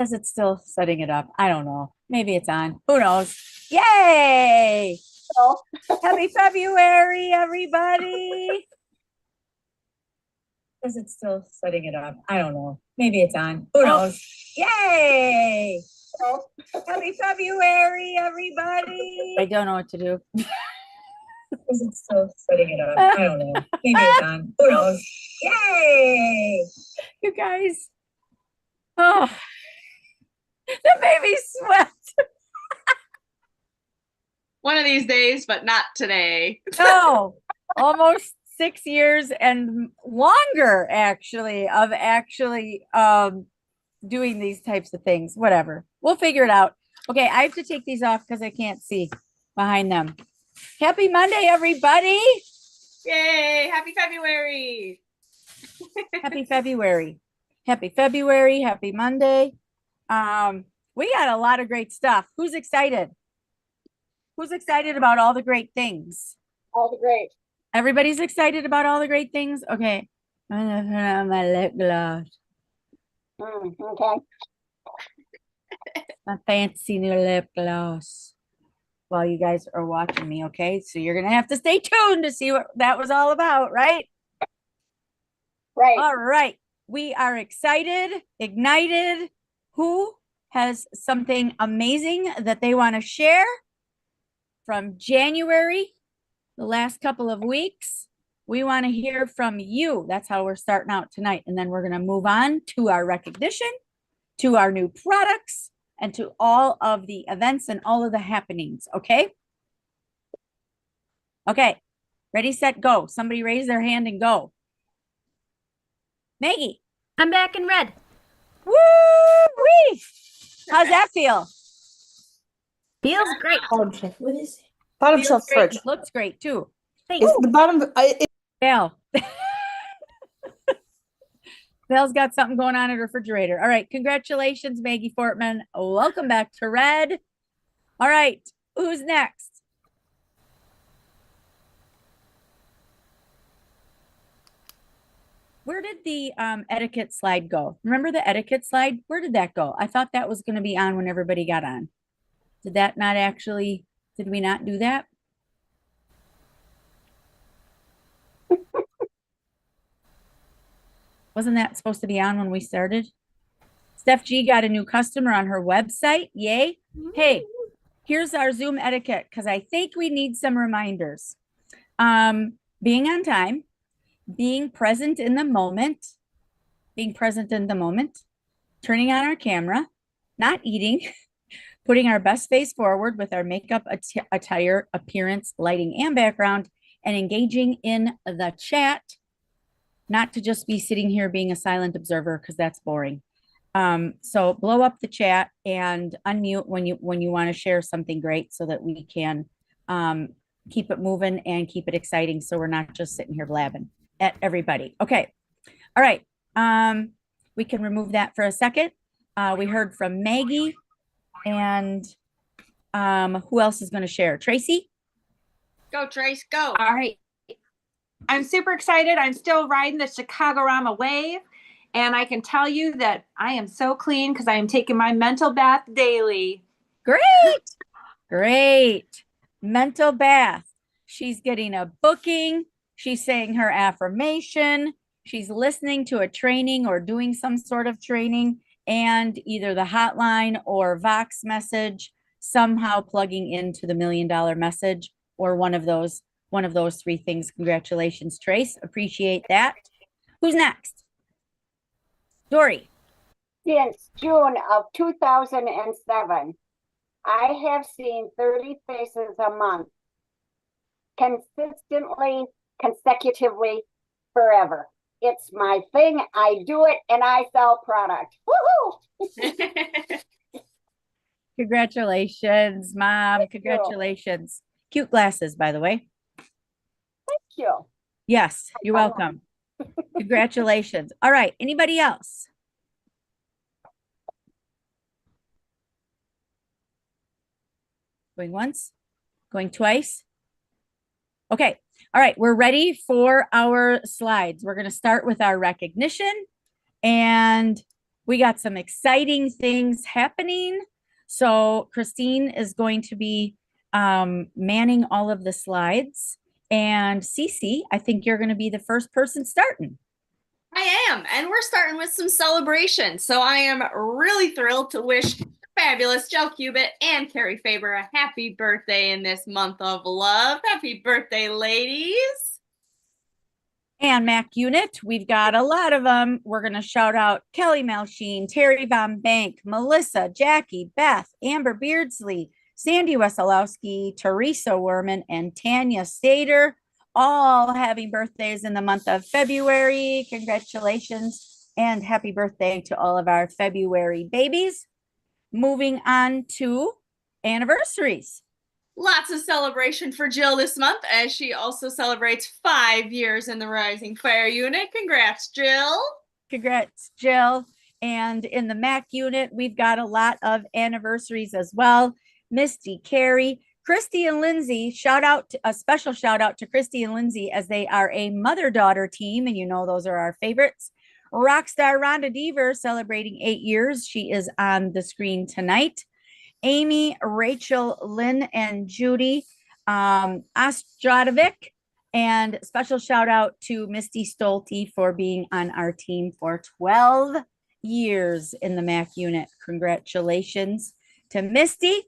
Says it's still setting it up. I don't know. Maybe it's on. Who knows? Yay! So, Happy February, everybody. Says it's still setting it up. I don't know. Maybe it's on. Who knows? Yay! so, Happy February, everybody. I don't know what to do. Is it still setting it up? I don't know. Maybe it's on. Who knows? Yay! You guys. Oh, the baby sweat. One of these days, but not today. No, almost 6 years and longer, actually, of doing these types of things. Whatever. We'll figure it out. Okay, I have to take these off because I can't see behind them. Happy Monday, everybody. Yay! Happy February. Happy February. Happy February. Happy Monday. We got a lot of great stuff. Who's excited? Who's excited about all the great things? all the great. Everybody's excited about all the great things? Okay. I'm gonna put on my lip gloss. Okay. My fancy new lip gloss. While you guys are watching me, okay? So you're gonna have to stay tuned to see what that was all about, right? Right. All right. We are excited, ignited. Who has something amazing that they want to share from January, the last couple of weeks? We want to hear from you. That's how we're starting out tonight. And then we're going to move on to our recognition, to our new products, and to all of the events and all of the happenings. Okay. Okay. Ready, set, go. Somebody raise their hand and go. Maggie. I'm back in red. Woo-wee! How's that feel? Feels great. Bottom shelf. What is it? Bottom Feels shelf great. fridge. Looks great too. Thanks. It's the bottom. Val. Val's got something going on in her refrigerator. All right. Congratulations, Maggie Fortman. Welcome back to Red. All right. Who's next? Where did the etiquette slide go? Remember the etiquette slide? Where did that go? I thought that was going to be on when everybody got on. Did that not actually, did we not do that? Wasn't that supposed to be on when we started? Steph G got a new customer on her website. Yay. Hey, here's our Zoom etiquette because I think we need some reminders. Being on time, being present in the moment, turning on our camera, not eating, putting our best face forward with our makeup, attire, appearance, lighting, and background, and engaging in the chat, not to just be sitting here being a silent observer because that's boring. So blow up the chat and unmute when you want to share something great so that we can keep it moving and keep it exciting so we're not just sitting here blabbing at everybody. Okay. All right. We can remove that for a second. We heard from Maggie and who else is going to share? Tracy? Go, Trace, go. All right. I'm super excited. I'm still riding the Chicago-Rama wave. And I can tell you that I am so clean because I am taking my mental bath daily. Great. Great. Mental bath. She's getting a booking. She's saying her affirmation. She's listening to a training or doing some sort of training and either the hotline or Vox message somehow plugging into the $1 million message or one of those three things. Congratulations, Trace. Appreciate that. Who's next? Dory. Since June of 2007, I have seen 30 faces a month, consistently, consecutively, forever. It's my thing. I do it and I sell product. Woohoo! Congratulations, Mom. Thank Congratulations. Cute glasses, by the way. Thank you. Yes, you're welcome. Congratulations. All right. Anybody else? Going once? Going twice? Okay. All right. We're ready for our slides. We're going to start with our recognition. And We got some exciting things happening. So Christine is going to be manning all of the slides. And Cece, I think you're going to be the first person starting. I am, and we're starting with some celebration. So I am really thrilled to wish fabulous Jill Cubitt and Carrie Faber a happy birthday in this month of love. Happy birthday, ladies. And Mac Unit, we've got a lot of them. We're going to shout out Kelly Malsheen, Terry Von Bank, Melissa, Jackie, Beth, Amber Beardsley, Sandy Wesolowski, Teresa Werman, and Tanya Stater, all having birthdays in the month of February. Congratulations and happy birthday to all of our February babies. Moving on to anniversaries. Lots of celebration for Jill this month as she also celebrates 5 years in the Rising Fire Unit. Congrats, Jill. Congrats, Jill. And in the MAC unit, we've got a lot of anniversaries as well. Misty, Carrie, Christy, and Lindsay. A special shout out to Christy and Lindsay as they are a mother-daughter team, and you know those are our favorites. Rockstar Rhonda Deaver celebrating 8 years. She is on the screen tonight. Amy, Rachel, Lynn, and Judy Ostradovic. And special shout out to Misty Stolte for being on our team for 12 years in the MAC unit. Congratulations to Misty.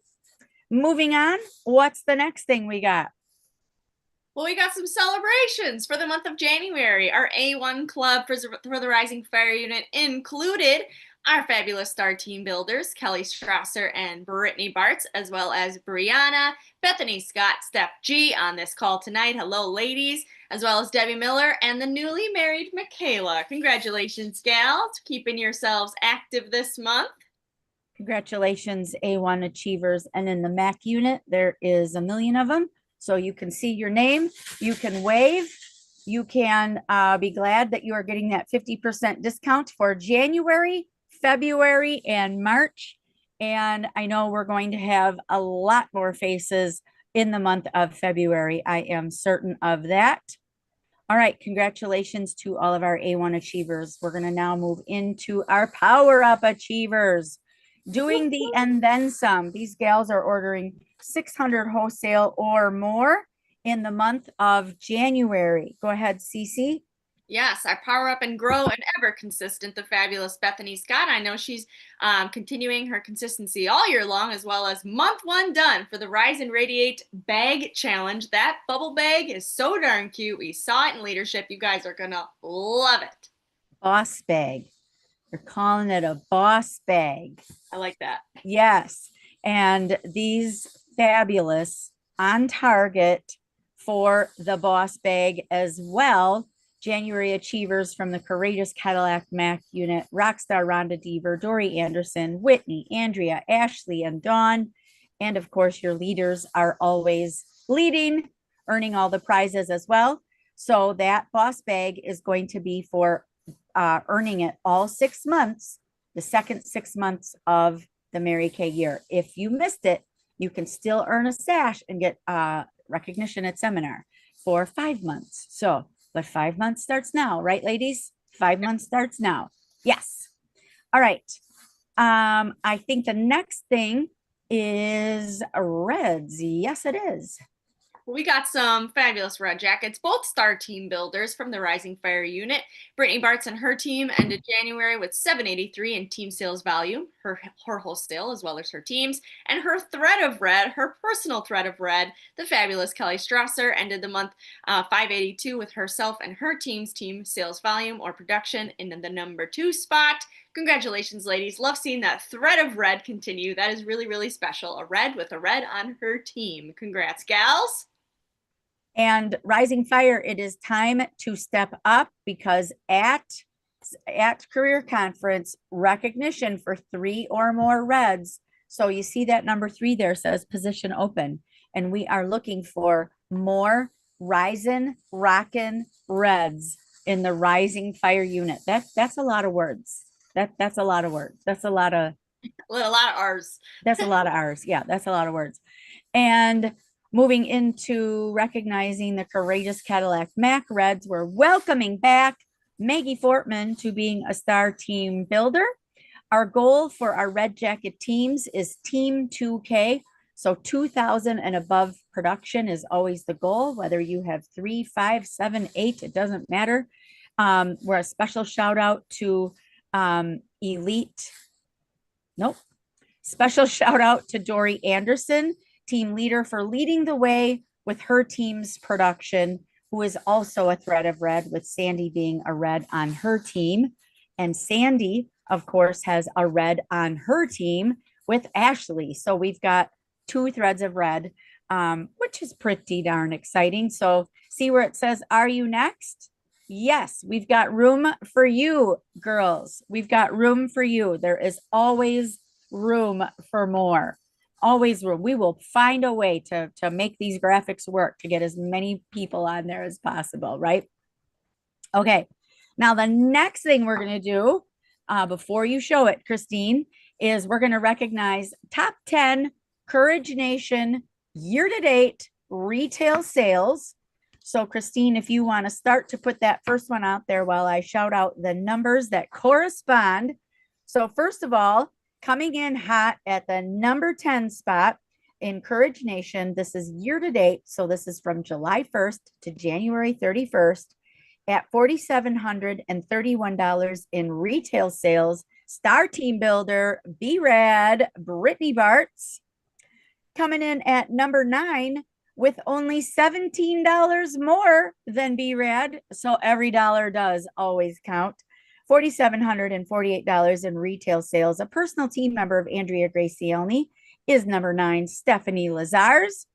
Moving on, what's the next thing we got? Well, we got some celebrations for the month of January. Our A1 club for the Rising Fire Unit included our fabulous star team builders, Kelly Strasser and Brittany Bartz, as well as Brianna, Bethany Scott, Steph G on this call tonight. Hello, ladies, as well as Debbie Miller and the newly married Michaela. Congratulations, gals, keeping yourselves active this month. Congratulations, A1 achievers. And in the MAC unit, there is a million of them. So you can see your name, you can wave, you can be glad that you are getting that 50% discount for January, February, and March. And I know we're going to have a lot more faces in the month of February. I am certain of that. All right, congratulations to all of our A1 achievers. We're going to now move into our Power Up achievers. Doing the and then some. These gals are ordering 600 wholesale or more in the month of January. Go ahead, Cece. Yes, our Power Up and Grow and ever consistent, the fabulous Bethany Scott. I know she's continuing her consistency all year long, as well as month 1 done for the Rise and Radiate Bag Challenge. That bubble bag is so darn cute. We saw it in leadership. You guys are going to love it. Boss bag. You're calling it a boss bag. I like that. Yes. And these fabulous on target for the boss bag as well. January achievers from the Courageous Cadillac MAC unit, Rockstar Rhonda Deaver, Dory Anderson, Whitney, Andrea, Ashley, and Dawn. And of course, your leaders are always leading, earning all the prizes as well. So that boss bag is going to be for earning it all 6 months, the second 6 months of the Mary Kay year. If you missed it, you can still earn a sash and get recognition at seminar for 5 months. So, but 5 months starts now, right, ladies? 5 months starts now. Yes. All right. I think the next thing is Reds. Yes, it is. We got some fabulous red jackets, both star team builders from the Rising Fire unit. Brittany Bartz and her team ended January with $783 in team sales value, her wholesale as well as her teams. And her thread of red, her personal thread of red, the fabulous Kelly Strasser, ended the month $582 with herself and her team's team sales volume or production in the number 2 spot. Congratulations, ladies. Love seeing that thread of red continue. That is really, really special. A red with a red on her team. Congrats, gals. And Rising Fire, it is time to step up because at Career Conference, recognition for 3 or more reds. So you see that number 3 there says position open. And we are looking for more Rising, Rockin' Reds in the Rising Fire unit. That's a lot of words. That's a lot of words. That's a lot of R's. That's a lot of R's. Yeah, that's a lot of words. And moving into recognizing the Courageous Cadillac MAC Reds, we're welcoming back Maggie Fortman to being a star team builder. Our goal for our Red Jacket teams is Team 2K. So 2,000 and above production is always the goal, whether you have 3, 5, 7, 8, it doesn't matter. We're a special shout out to Elite. Nope. Special shout out to Dory Anderson, team leader, for leading the way with her team's production, who is also a thread of red, with Sandy being a red on her team. And Sandy, of course, has a red on her team with Ashley. So we've got 2 threads of red, which is pretty darn exciting. So see where it says, "Are you next?" Yes, we've got room for you, girls. We've got room for you. There is always room for more. Always room. We will find a way to make these graphics work, to get as many people on there as possible, right? Okay. Now, the next thing we're going to do before you show it, Christine, is we're going to recognize top 10 Courage Nation year-to-date retail sales. So, Christine, if you want to start to put that first one out there while I shout out the numbers that correspond. So, first of all, coming in hot at the number 10 spot in Courage Nation, this is year-to-date. So, this is from July 1st to January 31st at $4,731 in retail sales. Star Team Builder, B-Rad, Brittany Bartz. Coming in at number 9 with only $17 more than B-Rad. So every dollar does always count. $4,748 in retail sales. A personal team member of Andrea Gracielny is number 9, Stephanie Lazars.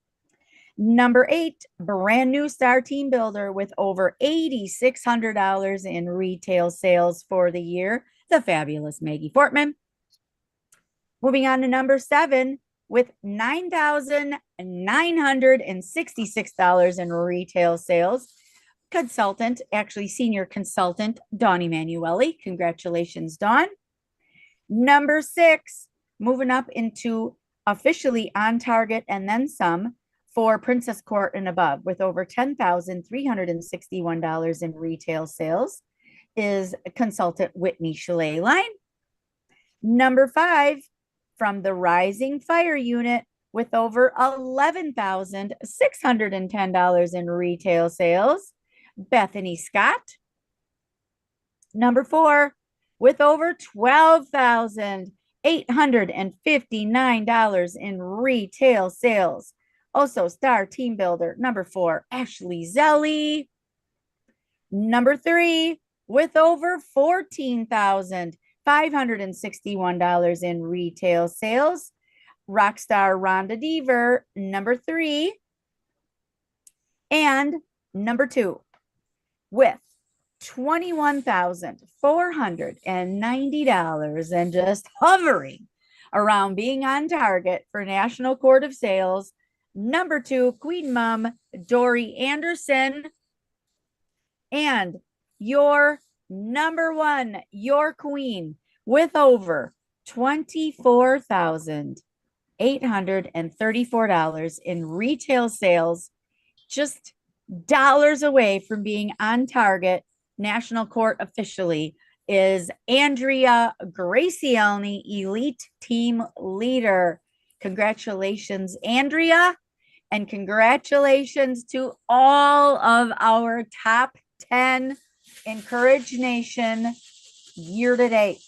Number 8, brand new Star Team Builder with over $8,600 in retail sales for the year, the fabulous Maggie Fortman. Moving on to number 7, with $9,966 in retail sales, consultant, actually senior consultant, Dawn Emanuele. Congratulations, Dawn. Number 6, moving up into officially on target and then some for Princess Court and above, with over $10,361 in retail sales, is consultant Whitney Schleyline. Number 5, from the Rising Fire Unit, with over $11,610 in retail sales, Bethany Scott. Number 4, with over $12,859 in retail sales, also Star Team Builder, number 4, Ashley Zelli. Number 3, with over $14,561 in retail sales, Rockstar Rhonda Deaver, number 3. And number 2, with $21,490 and just hovering around being on target for National Court of Sales, number 2, Queen Mom, Dory Anderson. And your number 1, your queen, with over $24,834 in retail sales, just dollars away from being on target National Court officially, is Andrea Gracielny, Elite Team Leader. Congratulations, Andrea, and congratulations to all of our top 10 Courage Nation year to date.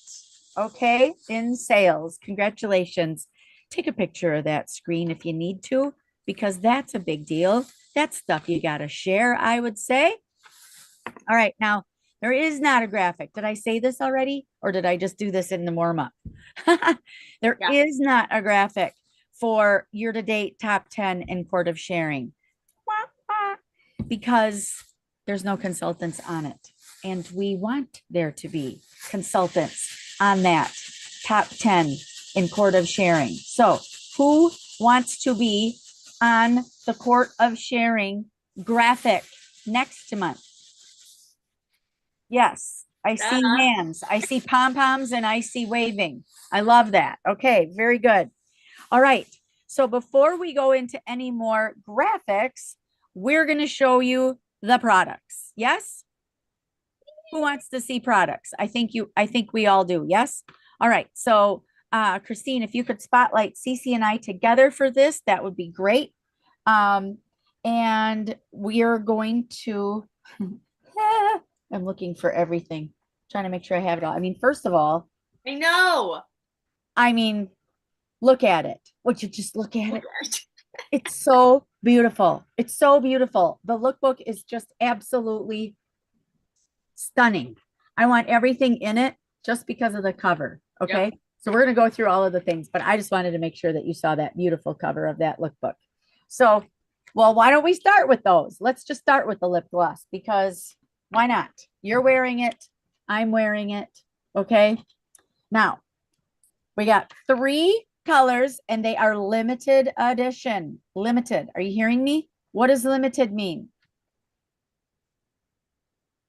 Okay, in sales. Congratulations. Take a picture of that screen if you need to, because that's a big deal. That's stuff you got to share, I would say. All right, now there is not a graphic. Did I say this already, or did I just do this in the warm up? There is not a graphic for year to date top 10 in Court of Sharing, because there's no consultants on it. And we want there to be consultants on that top 10 in Court of Sharing. So who wants to be on the Court of Sharing graphic next month? Yes, I see hands. I see pom-poms and I see waving. I love that. Okay, very good. All right. So before we go into any more graphics, we're going to show you the products. Yes? Who wants to see products? I think we all do. Yes. All right. So, Christine, if you could spotlight Cece and I together for this, that would be great. And we are going to, I'm looking for everything, trying to make sure I have it all. I mean, first of all, I know. I mean, look at it. Would you just look at it? It's so beautiful. It's so beautiful. The lookbook is just absolutely stunning. I want everything in it just because of the cover. Okay. So we're going to go through all of the things, but I just wanted to make sure that you saw that beautiful cover of that lookbook. So, well, why don't we start with those? Let's just start with the lip gloss because why not? You're wearing it. I'm wearing it. Okay. Now we got 3 colors and they are limited edition. Limited. Are you hearing me? What does limited mean?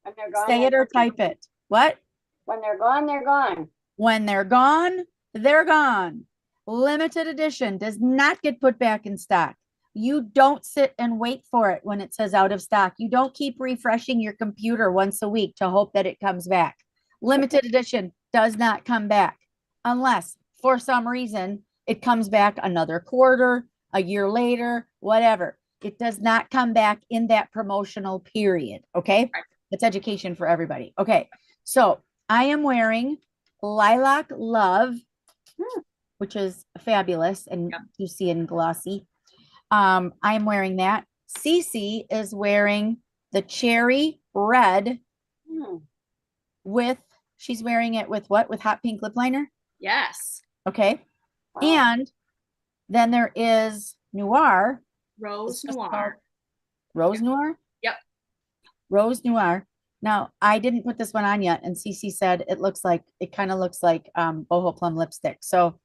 When they're gone, Say it or type it. What? when they're gone, they're gone. When they're gone, they're gone. Limited edition does not get put back in stock. You don't sit and wait for it when it says out of stock. You don't keep refreshing your computer once a week to hope that it comes back. Limited edition does not come back unless for some reason it comes back another quarter, a year later, whatever. It does not come back in that promotional period. Okay. It's education for everybody. Okay. So I am wearing Lilac Love, which is fabulous and juicy and glossy. I'm wearing that. Cece is wearing the cherry red with, she's wearing it with what? With hot pink lip liner? Yes. Okay. Wow. And then there is Noir. Rose It's just Noir. called Rose Noir? Yep. Rose Noir. Now, I didn't put this one on yet, and Cece said it kind of looks like Boho Plum lipstick. So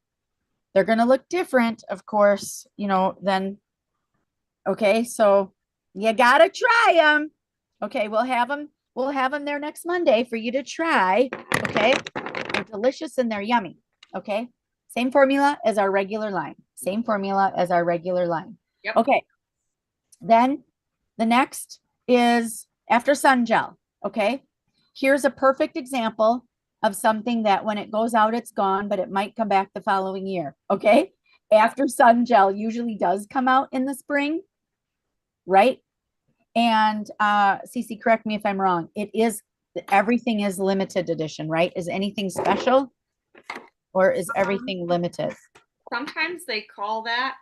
they're going to look different, of course, than, okay, so you got to try them. Okay, we'll have them there next Monday for you to try. Okay, they're delicious and they're yummy. Okay, same formula as our regular line. Same formula as our regular line. Yep. Okay, then the next is After Sun Gel. Okay, here's a perfect example of something that when it goes out, it's gone, but it might come back the following year. Okay, After Sun Gel usually does come out in the spring, right? And Cece, correct me if I'm wrong. Everything is limited edition, right? Is anything special or is everything limited? Sometimes they call that,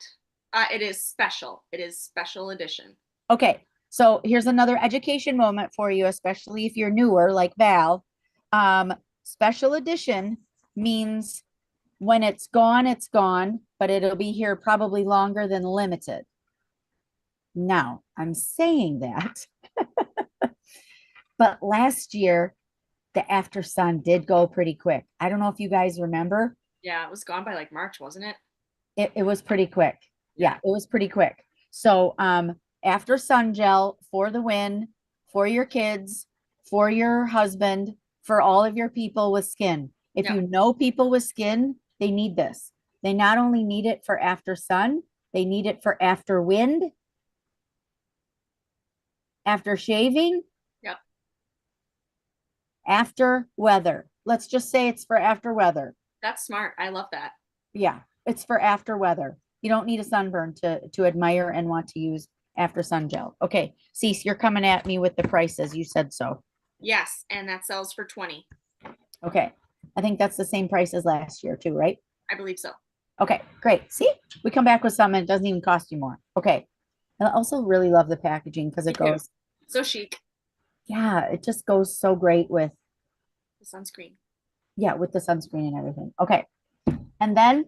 it is special. It is special edition. Okay, so here's another education moment for you, especially if you're newer like Val. Special edition means when it's gone, but it'll be here probably longer than limited. Now, I'm saying that, but last year, the After Sun did go pretty quick. I don't know if you guys remember. Yeah, it was gone by like March, wasn't it? It was pretty quick. Yeah, it was pretty quick. So, After Sun Gel for the win, for your kids, for your husband, for all of your people with skin. If you know people with skin, they need this. They not only need it for after sun, they need it for after wind, after shaving, after weather. Let's just say it's for after weather. That's smart. I love that. Yeah, it's for after weather. You don't need a sunburn to admire and want to use After Sun Gel. Okay, Cece, you're coming at me with the prices. You said so. Yes, and that sells for 20. Okay, I think that's the same price as last year too, right? I believe so. Okay, great. See, we come back with something. It doesn't even cost you more. Okay. And I also really love the packaging because it Me too. goes, So chic. yeah, it just goes so great with, The sunscreen. yeah, with the sunscreen and everything. Okay. And then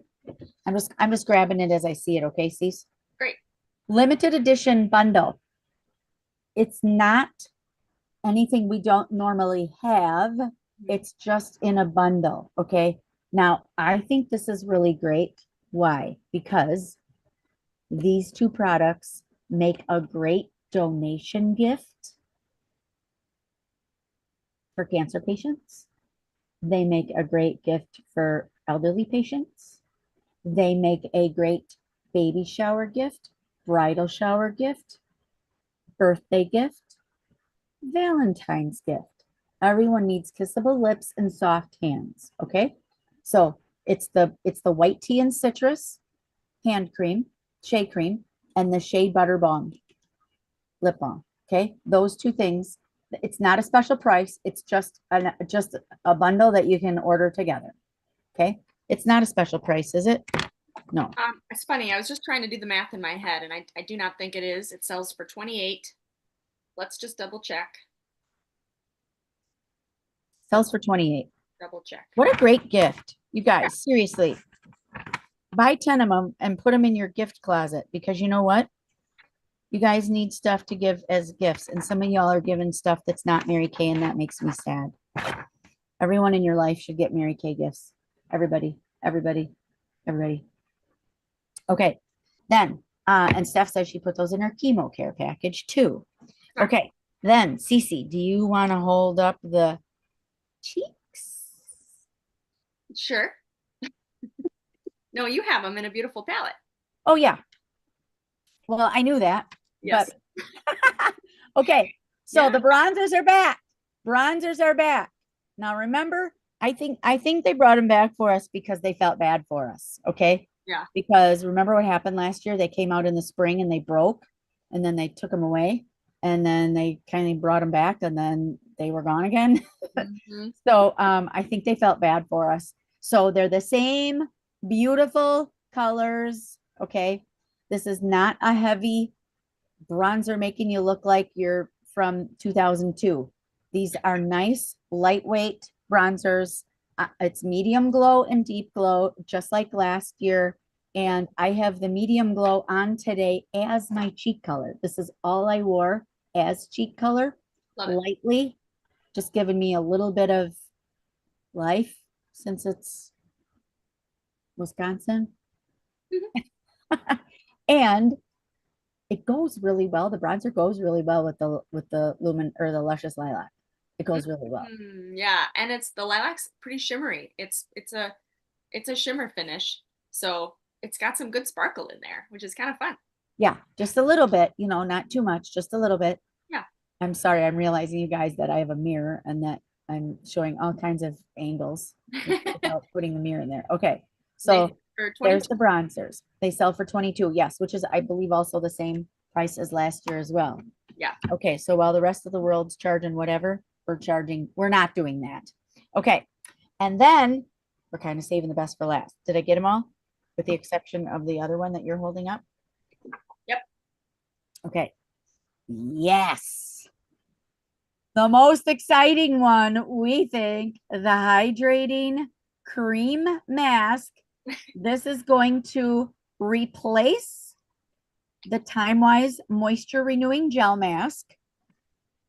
I'm just grabbing it as I see it. Okay, Cece? Great. Limited edition bundle. It's not anything we don't normally have. It's just in a bundle. Okay. Now, I think this is really great. Why? Because these 2 products make a great donation gift for cancer patients. They make a great gift for elderly patients. They make a great baby shower gift, bridal shower gift, birthday gift, Valentine's gift. Everyone needs kissable lips and soft hands. Okay. So it's the white tea and citrus hand cream, shea cream, and the shea butter balm lip balm. Okay. Those two things. It's not a special price. It's just a bundle that you can order together. Okay. It's not a special price, is it? No. It's funny. I was just trying to do the math in my head, and I do not think it is. It sells for 28. Let's just double check. Sells for 28. Double check. What a great gift. You guys, seriously. Buy 10 of them and put them in your gift closet because you know what? You guys need stuff to give as gifts. And some of y'all are giving stuff that's not Mary Kay, and that makes me sad. Everyone in your life should get Mary Kay gifts. Everybody, everybody, everybody. Okay. Then, and Steph says she put those in her chemo care package too. Sure. Okay. Then, Cece, do you want to hold up the cheeks? Sure. No, you have them in a beautiful palette. Oh, yeah. Well, I knew that. Yes. But okay. So Yeah. the bronzers are back. Bronzers are back. Now remember, I think they brought them back for us because they felt bad for us. Okay. Yeah. Because remember what happened last year? They came out in the spring and they broke, and then they took them away, and then they kind of brought them back, and then they were gone again. Mhm. So I think they felt bad for us. So they're the same beautiful colors. Okay. This is not a heavy bronzer making you look like you're from 2002. These are nice, lightweight bronzers. It's medium glow and deep glow, just like last year. And I have the medium glow on today as my cheek color. This is all I wore as cheek color, Love it. lightly, just giving me a little bit of life since it's Wisconsin. And it goes really well. The bronzer goes really well with the Lumen or the Luscious Lilac. It goes really well. Yeah, and the lilac's pretty shimmery. It's a shimmer finish, so it's got some good sparkle in there, which is kind of fun. Yeah, just a little bit, not too much, just a little bit. Yeah. I'm sorry, I'm realizing you guys that I have a mirror and that I'm showing all kinds of angles without putting the mirror in there. Okay. So For there's 22. the bronzers. They sell for 22. Yes, which is, I believe, also the same price as last year as well. Yeah. Okay. So while the rest of the world's charging whatever, we're not doing that. Okay. And then we're kind of saving the best for last. Did I get them all? With the exception of the other one that you're holding up? Yep. Okay. Yes. The most exciting one, we think, the hydrating cream mask. This is going to replace the Time Wise Moisture Renewing Gel Mask.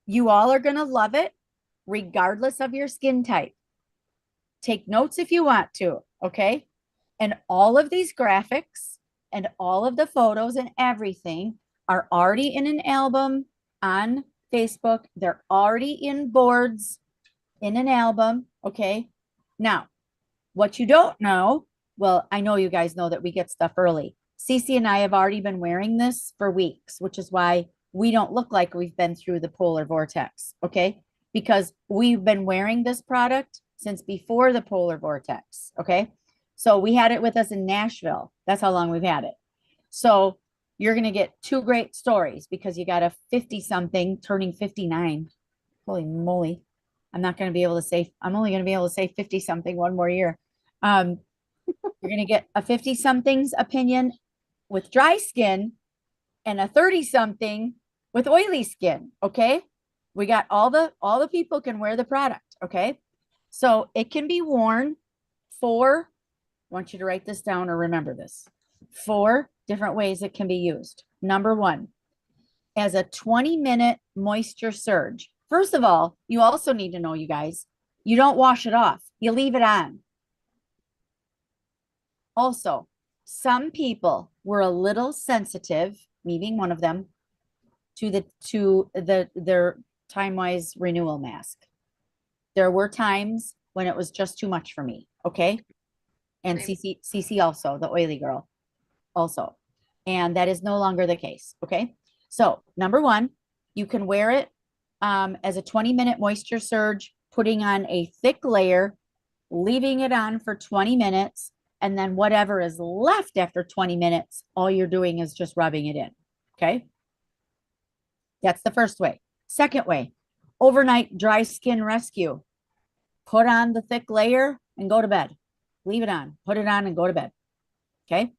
You all are going to love it, regardless of your skin type. Take notes if you want to, okay? And all of these graphics and all of the photos and everything are already in an album on Facebook. They're already in boards in an album, okay? Now, what you don't know, well, I know you guys know that we get stuff early. Cece and I have already been wearing this for weeks, which is why we don't look like we've been through the polar vortex, okay? Because we've been wearing this product since before the polar vortex, okay? So we had it with us in Nashville. That's how long we've had it. So you're going to get two great stories because you got a 50-something turning 59. Holy moly. I'm only going to be able to say 50-something one more year. You're going to get a 50-something's opinion with dry skin and a 30-something with oily skin. Okay. We got all the people can wear the product. Okay. So it can be worn I want you to write this down or remember this, 4 different ways it can be used. Number 1, as a 20-minute moisture surge. First of all, you also need to know, you guys, you don't wash it off. You leave it on. Also, some people were a little sensitive, me being one of them, to their Time Wise renewal mask. There were times when it was just too much for me. Okay. And CC also, the oily girl also. And that is no longer the case. Okay. So number 1, you can wear it as a 20-minute moisture surge putting on a thick layer, leaving it on for 20 minutes, and then whatever is left after 20 minutes, all you're doing is just rubbing it in. Okay. That's the first way. Second way, overnight dry skin rescue. Put on the thick layer and go to bed. Leave it on, put it on and go to bed. Okay.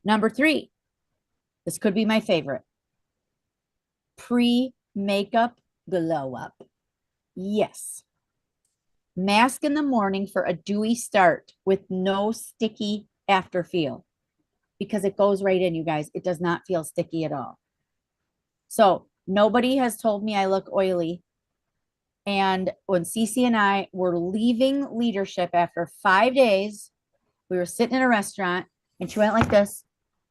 Number 3, this could be my favorite. Pre-makeup glow up. Yes. Mask in the morning for a dewy start with no sticky after feel, because it goes right in, you guys. It does not feel sticky at all. So nobody has told me I look oily. And when Cece and I were leaving leadership after 5 days, we were sitting in a restaurant and she went like this.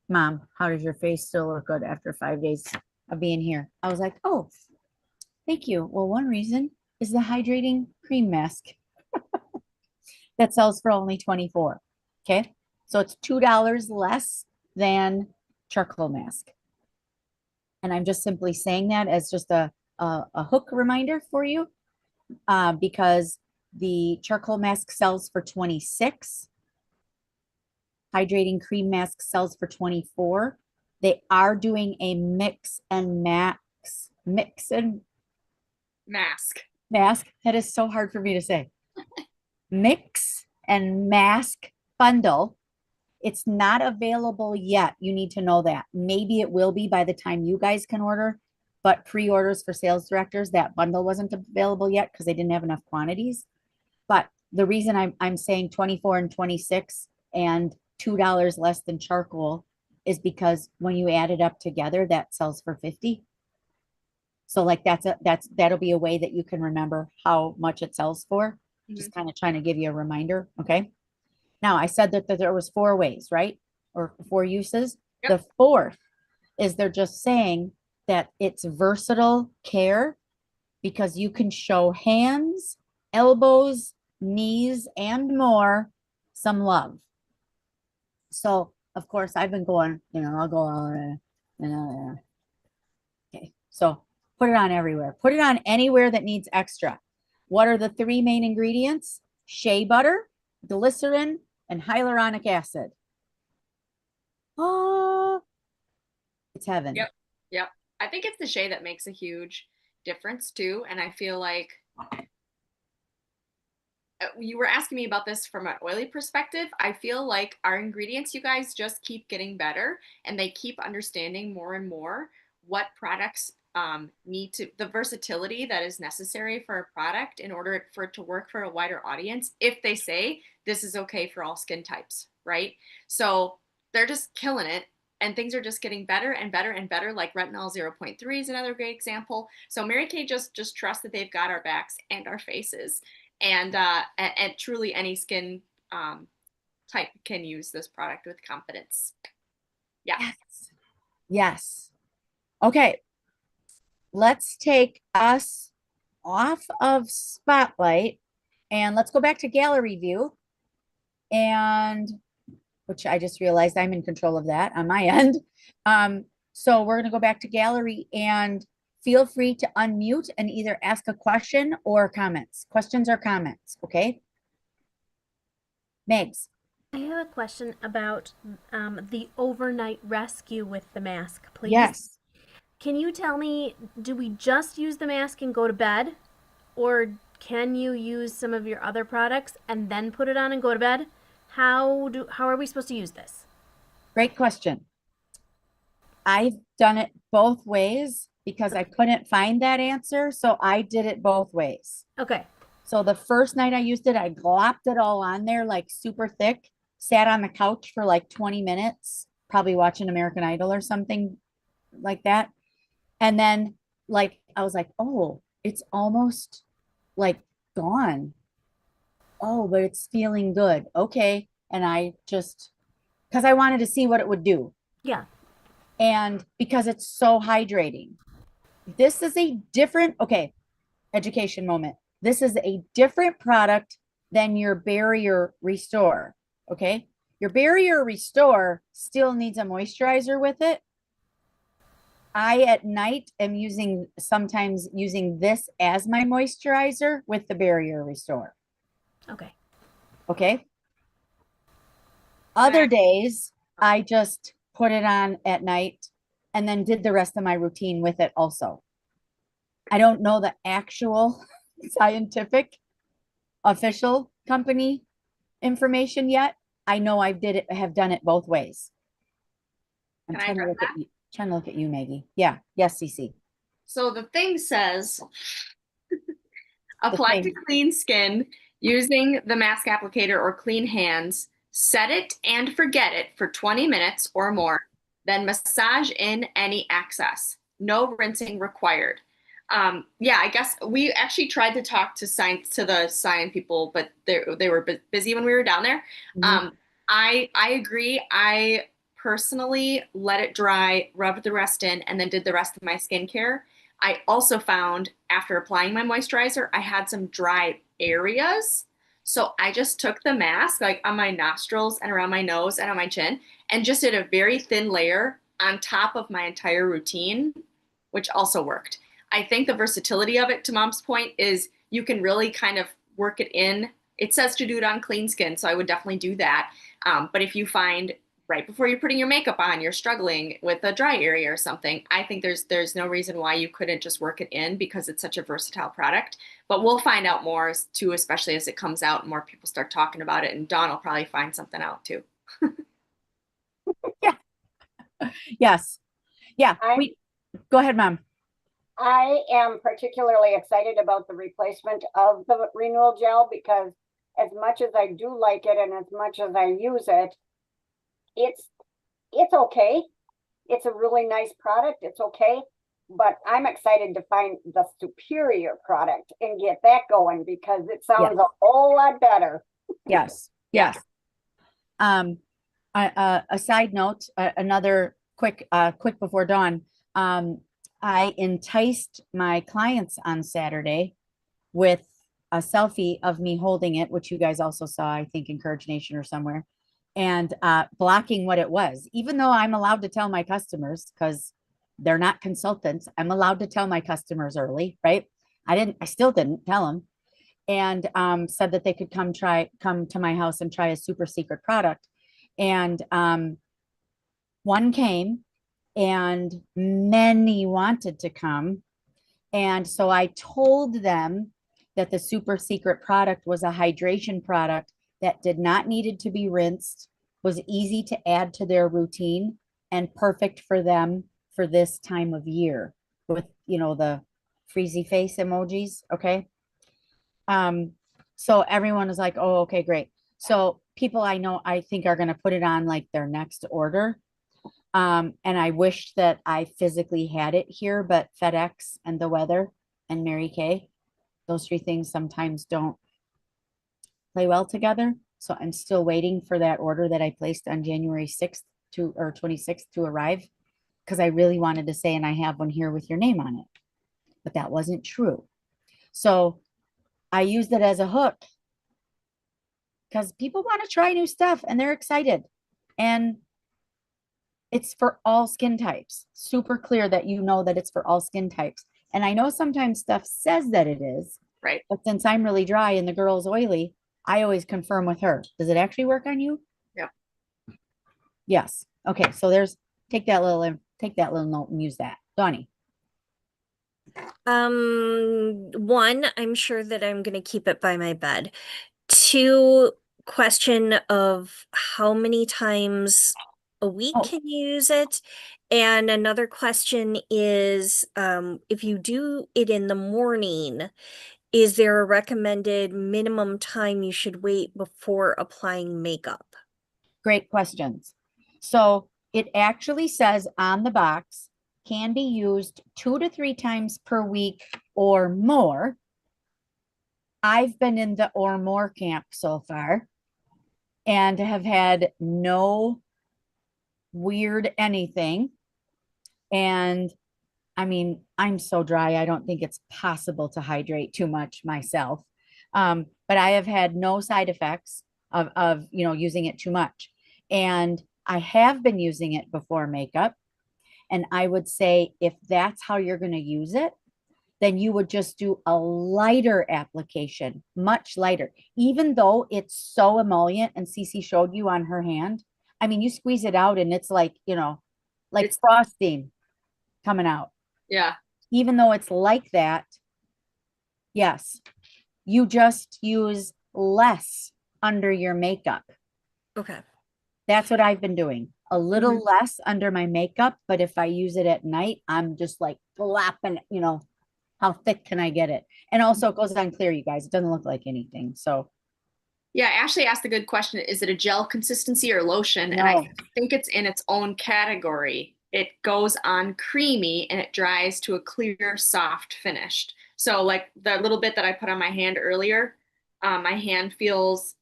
Mom, how does your face still look good after 5 days of being here? I was like, oh, thank you. Well, one reason is the hydrating cream mask that sells for only $24. Okay. So it's $2 less than charcoal mask. And I'm just simply saying that as just a hook reminder for you, because the charcoal mask sells for $26. Hydrating cream mask sells for $24. They are doing a mix and Mask. mask. That is so hard for me to say. Mix and mask bundle. It's not available yet. You need to know that. Maybe it will be by the time you guys can order, but pre-orders for sales directors, that bundle wasn't available yet because they didn't have enough quantities. But the reason I'm saying 24 and 26 and $2 less than charcoal is because when you add it up together, that sells for 50. So like that'll be a way that you can remember how much it sells for. Just kind of trying to give you a reminder. Okay. Now I said that there was 4 ways, right? Or 4 uses. Yep. The 4th is they're just saying that it's versatile care because you can show hands, elbows, knees, and more some love. So of course I've been going, I'll go on, okay. So put it on everywhere. Put it on anywhere that needs extra. What are the 3 main ingredients? Shea butter, glycerin, and hyaluronic acid. Oh, it's heaven. Yep. I think it's the shea that makes a huge difference too. And I feel like you were asking me about this from an oily perspective. I feel like our ingredients, you guys, just keep getting better and they keep understanding more and more what products need to, the versatility that is necessary for a product in order for it to work for a wider audience. If they say this is okay for all skin types, right? So they're just killing it. And things are just getting better and better and better. Like retinol 0.3 is another great example. So Mary Kay just trust that they've got our backs and our faces. And truly any skin type can use this product with confidence. Yeah. Yes. Okay. Let's take us off of Spotlight and let's go back to gallery view. And which I just realized I'm in control of that on my end. So we're going to go back to gallery and feel free to unmute and either ask a question or comments. Questions or comments, okay? Megs. I have a question about the overnight rescue with the mask, please. Yes. Can you tell me, do we just use the mask and go to bed? Or can you use some of your other products and then put it on and go to bed? How are we supposed to use this? Great question. I've done it both ways because I couldn't find that answer. So I did it both ways. Okay. So the first night I used it, I glopped it all on there like super thick, sat on the couch for like 20 minutes, probably watching American Idol or something like that. And then like, I was like, oh, it's almost like gone. Oh, but it's feeling good. Okay. And I just, because I wanted to see what it would do. Yeah. And because it's so hydrating. This is a different, okay, education moment. This is a different product than your Barrier Restore. Okay. Your Barrier Restore still needs a moisturizer with it. I at night am sometimes using this as my moisturizer with the Barrier Restore. Okay. Okay. Other Okay. days, I just put it on at night and then did the rest of my routine with it also. I don't know the actual scientific official company information yet. I know have done it both ways. I'm Can I trying to address look at you, Maggie. Yeah. Yes, Cece. So the thing says The apply to thing. clean skin using the mask applicator or clean hands. Set it and forget it for 20 minutes or more. Then massage in any excess. No rinsing required. Yeah, I guess we actually tried to talk to the Cyan people, but they were busy when we were down there. Mhm. I agree. I personally let it dry, rubbed the rest in, and then did the rest of my skincare. I also found after applying my moisturizer, I had some dry areas. So I just took the mask like on my nostrils and around my nose and on my chin and just did a very thin layer on top of my entire routine, which also worked. I think the versatility of it, to Mom's point, is you can really kind of work it in. It says to do it on clean skin, so I would definitely do that. But if you find right before you're putting your makeup on, you're struggling with a dry area or something, I think there's no reason why you couldn't just work it in because it's such a versatile product. But we'll find out more too, especially as it comes out and more people start talking about it. And Dawn will probably find something out too. Yes. Yeah. I- Go ahead, Mom. I am particularly excited about the replacement of the renewal gel because as much as I do like it and as much as I use it, it's okay. It's a really nice product. It's okay. But I'm excited to find the superior product and get that going because it sounds a whole lot better. Yes. Yes. A side note, another quick before dawn. I enticed my clients on Saturday with a selfie of me holding it, which you guys also saw, I think, in Courage Nation or somewhere, and blocking what it was. Even though I'm allowed to tell my customers because they're not consultants, I'm allowed to tell my customers early, right? I still didn't tell them, and said that they could come to my house and try a super secret product. And one came and many wanted to come. And so I told them that the super secret product was a hydration product that did not needed to be rinsed, was easy to add to their routine and perfect for them for this time of year with, the freezy face emojis. Okay. So everyone was like, oh, okay, great. So people I know, I think are going to put it on like their next order. And I wish that I physically had it here, but FedEx and the weather and Mary Kay, those three things sometimes don't play well together. So I'm still waiting for that order that I placed on January 6th or 26th to arrive because I really wanted to say, and I have one here with your name on it, but that wasn't true. So I used it as a hook because people want to try new stuff and they're excited. And it's for all skin types. Super clear that you know that it's for all skin types. And I know sometimes stuff says that it is. Right. But since I'm really dry and the girl's oily, I always confirm with her. Does it actually work on you? Yeah. Yes. Okay. So take that little note and use that. Donnie. One, I'm sure that I'm gonna keep it by my bed. Two, question of how many times a week Oh. can you use it? And another question is, if you do it in the morning, is there a recommended minimum time you should wait before applying makeup? Great questions. So it actually says on the box, can be used 2 to 3 times per week or more. I've been in the or more camp so far and have had no weird anything. And I mean, I'm so dry, I don't think it's possible to hydrate too much myself. But I have had no side effects of using it too much. And I have been using it before makeup. And I would say if that's how you're going to use it, then you would just do a lighter application, much lighter, even though it's so emollient. And Cece showed you on her hand. I mean, you squeeze it out and it's like, like It's- frosting coming out. Yeah. Even though it's like that, yes, you just use less under your makeup. Okay. That's what I've been doing. A little less under my makeup, but if I use it at night, I'm just like flapping, how thick can I get it? And also it goes on clear, you guys. It doesn't look like anything. So Yeah, Ashley asked a good question. Is it a gel consistency or lotion? And I No. think it's in its own category. It goes on creamy and it dries to a clear, soft finish. So like the little bit that I put on my hand earlier, my hand feels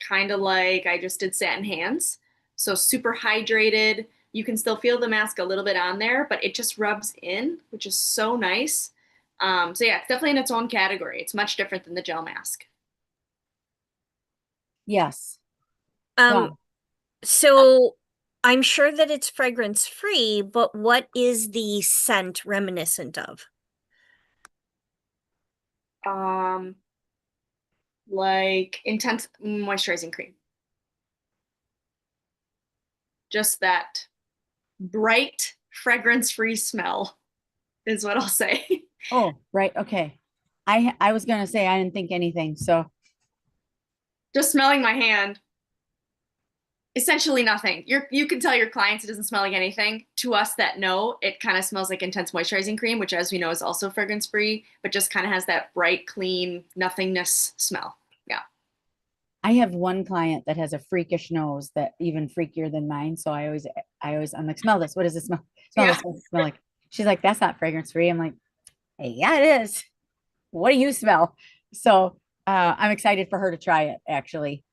kind of like I just did satin hands. So super hydrated. You can still feel the mask a little bit on there, but it just rubs in, which is so nice. So yeah, it's definitely in its own category. It's much different than the gel mask. yes. Um, Done. so I'm sure that it's fragrance free, but what is the scent reminiscent of? Like intense moisturizing cream. Just that bright, fragrance-free smell is what I'll say. Oh, right. Okay. I was gonna say I didn't think anything. So Just smelling my hand, essentially nothing. You can tell your clients it doesn't smell like anything. To us that know, it kind of smells like intense moisturizing cream, which as we know is also fragrance-free, but just kind of has that bright, clean, nothingness smell. Yeah. I have one client that has a freakish nose that even freakier than mine. So I'm like, smell this. What does it smell? Smell Yeah. this. What does it smell like? She's like, that's not fragrance free. I'm like, hey, yeah, it is. What do you smell? So I'm excited for her to try it actually.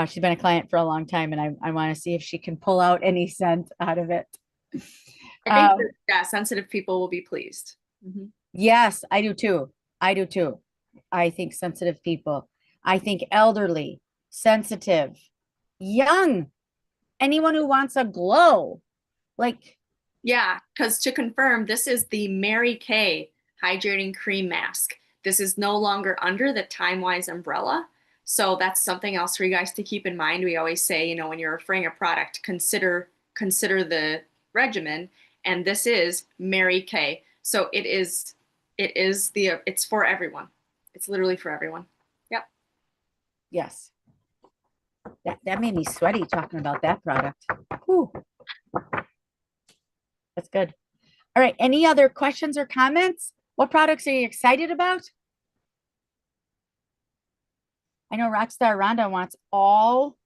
She's been a client for a long time and I want to see if she can pull out any scent out of it. I think Um, that, yeah, sensitive people will be pleased. yes, I do too. I do too. I think sensitive people. I think elderly, sensitive, young, anyone who wants a glow. Like, Yeah, because to confirm, this is the Mary Kay Hydrating Cream Mask. This is no longer under the Time Wise umbrella. So that's something else for you guys to keep in mind. We always say, when you're referring a product, consider the regimen. And this is Mary Kay. So it's for everyone. It's literally for everyone. Yep. yes. That made me sweaty talking about that product. Whew. That's good. All right. Any other questions or comments? What products are you excited about? I know Rockstar Rhonda wants all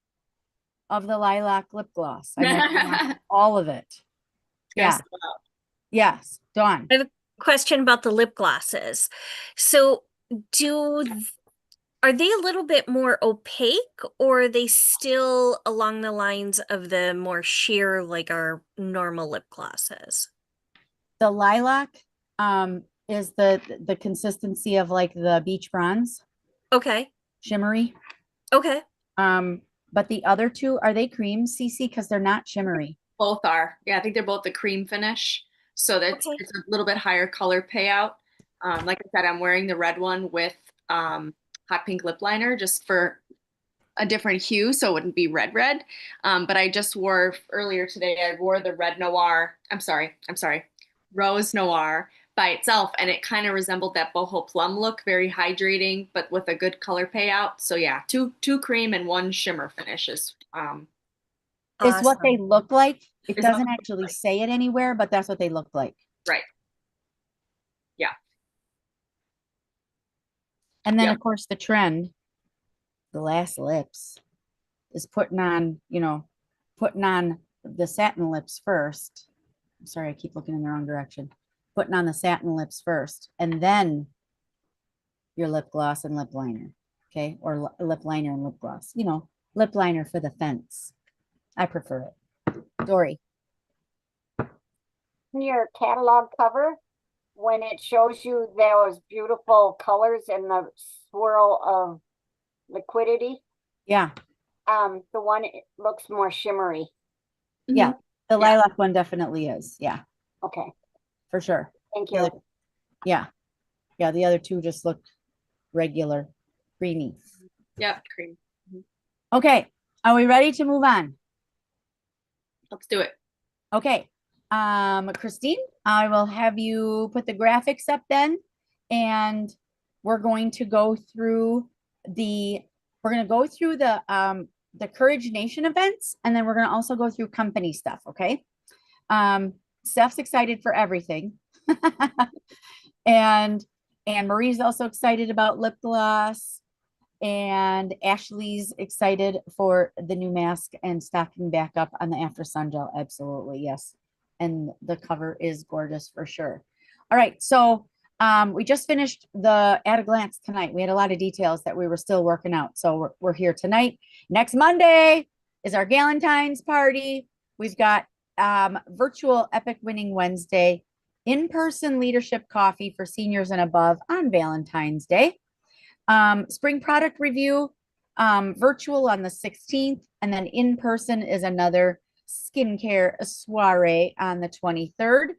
of the lilac lip gloss. I know she wants all of it. Yeah. Yes. Dawn. I have a question about the lip glosses. So are they a little bit more opaque or are they still along the lines of the more sheer like our normal lip glosses? The lilac is the consistency of like the beach bronze, Okay. shimmery. Okay. But the other two, are they cream, Cece? Because they're not shimmery. Both are. Yeah, I think they're both the cream finish. So that's Okay. it's a little bit higher color payout. Like I said, I'm wearing the red one with hot pink lip liner just for a different hue, so it wouldn't be red red. But I just wore earlier today, I wore the red noir. I'm sorry, rose noir by itself, and it kind of resembled that boho plum look, very hydrating, but with a good color payout. So yeah, two cream and one shimmer finishes. It's what they Awesome. look like. It Is what doesn't they look actually like. say it anywhere, but that's what they look like. Right. Yeah. And then Yep. of course the trend, glass lips, is putting on the satin lips first. I'm sorry, I keep looking in the wrong direction. Putting on the satin lips first, and then your lip gloss and lip liner. Okay, or lip liner and lip gloss. Lip liner for the fence. I prefer it. Dory. Your catalog cover, when it shows you those beautiful colors and the swirl of liquidity, Yeah, the one looks more shimmery. yeah. The Yeah. lilac one definitely is. Yeah. Okay, for sure. thank The you. other- Yeah. Yeah, the other two just look regular, creamy. Yep, cream. Okay, are we ready to move on? Let's do it. Okay, Christine, I will have you put the graphics up then, and we're going to go through the Courage Nation events, and then we're gonna also go through company stuff, okay? Steph's excited for everything. And Marie's also excited about lip gloss. And Ashley's excited for the new mask and stocking back up on the After Sun Gel. Absolutely, yes. And the cover is gorgeous for sure. All right, so we just finished the at a glance tonight. We had a lot of details that we were still working out. So we're here tonight. Next Monday is our Galentine's party. We've got virtual Epic Winning Wednesday, in-person leadership coffee for seniors and above on Valentine's Day. Spring product review, virtual on the 16th, and then in person is another skincare soiree on the 23rd.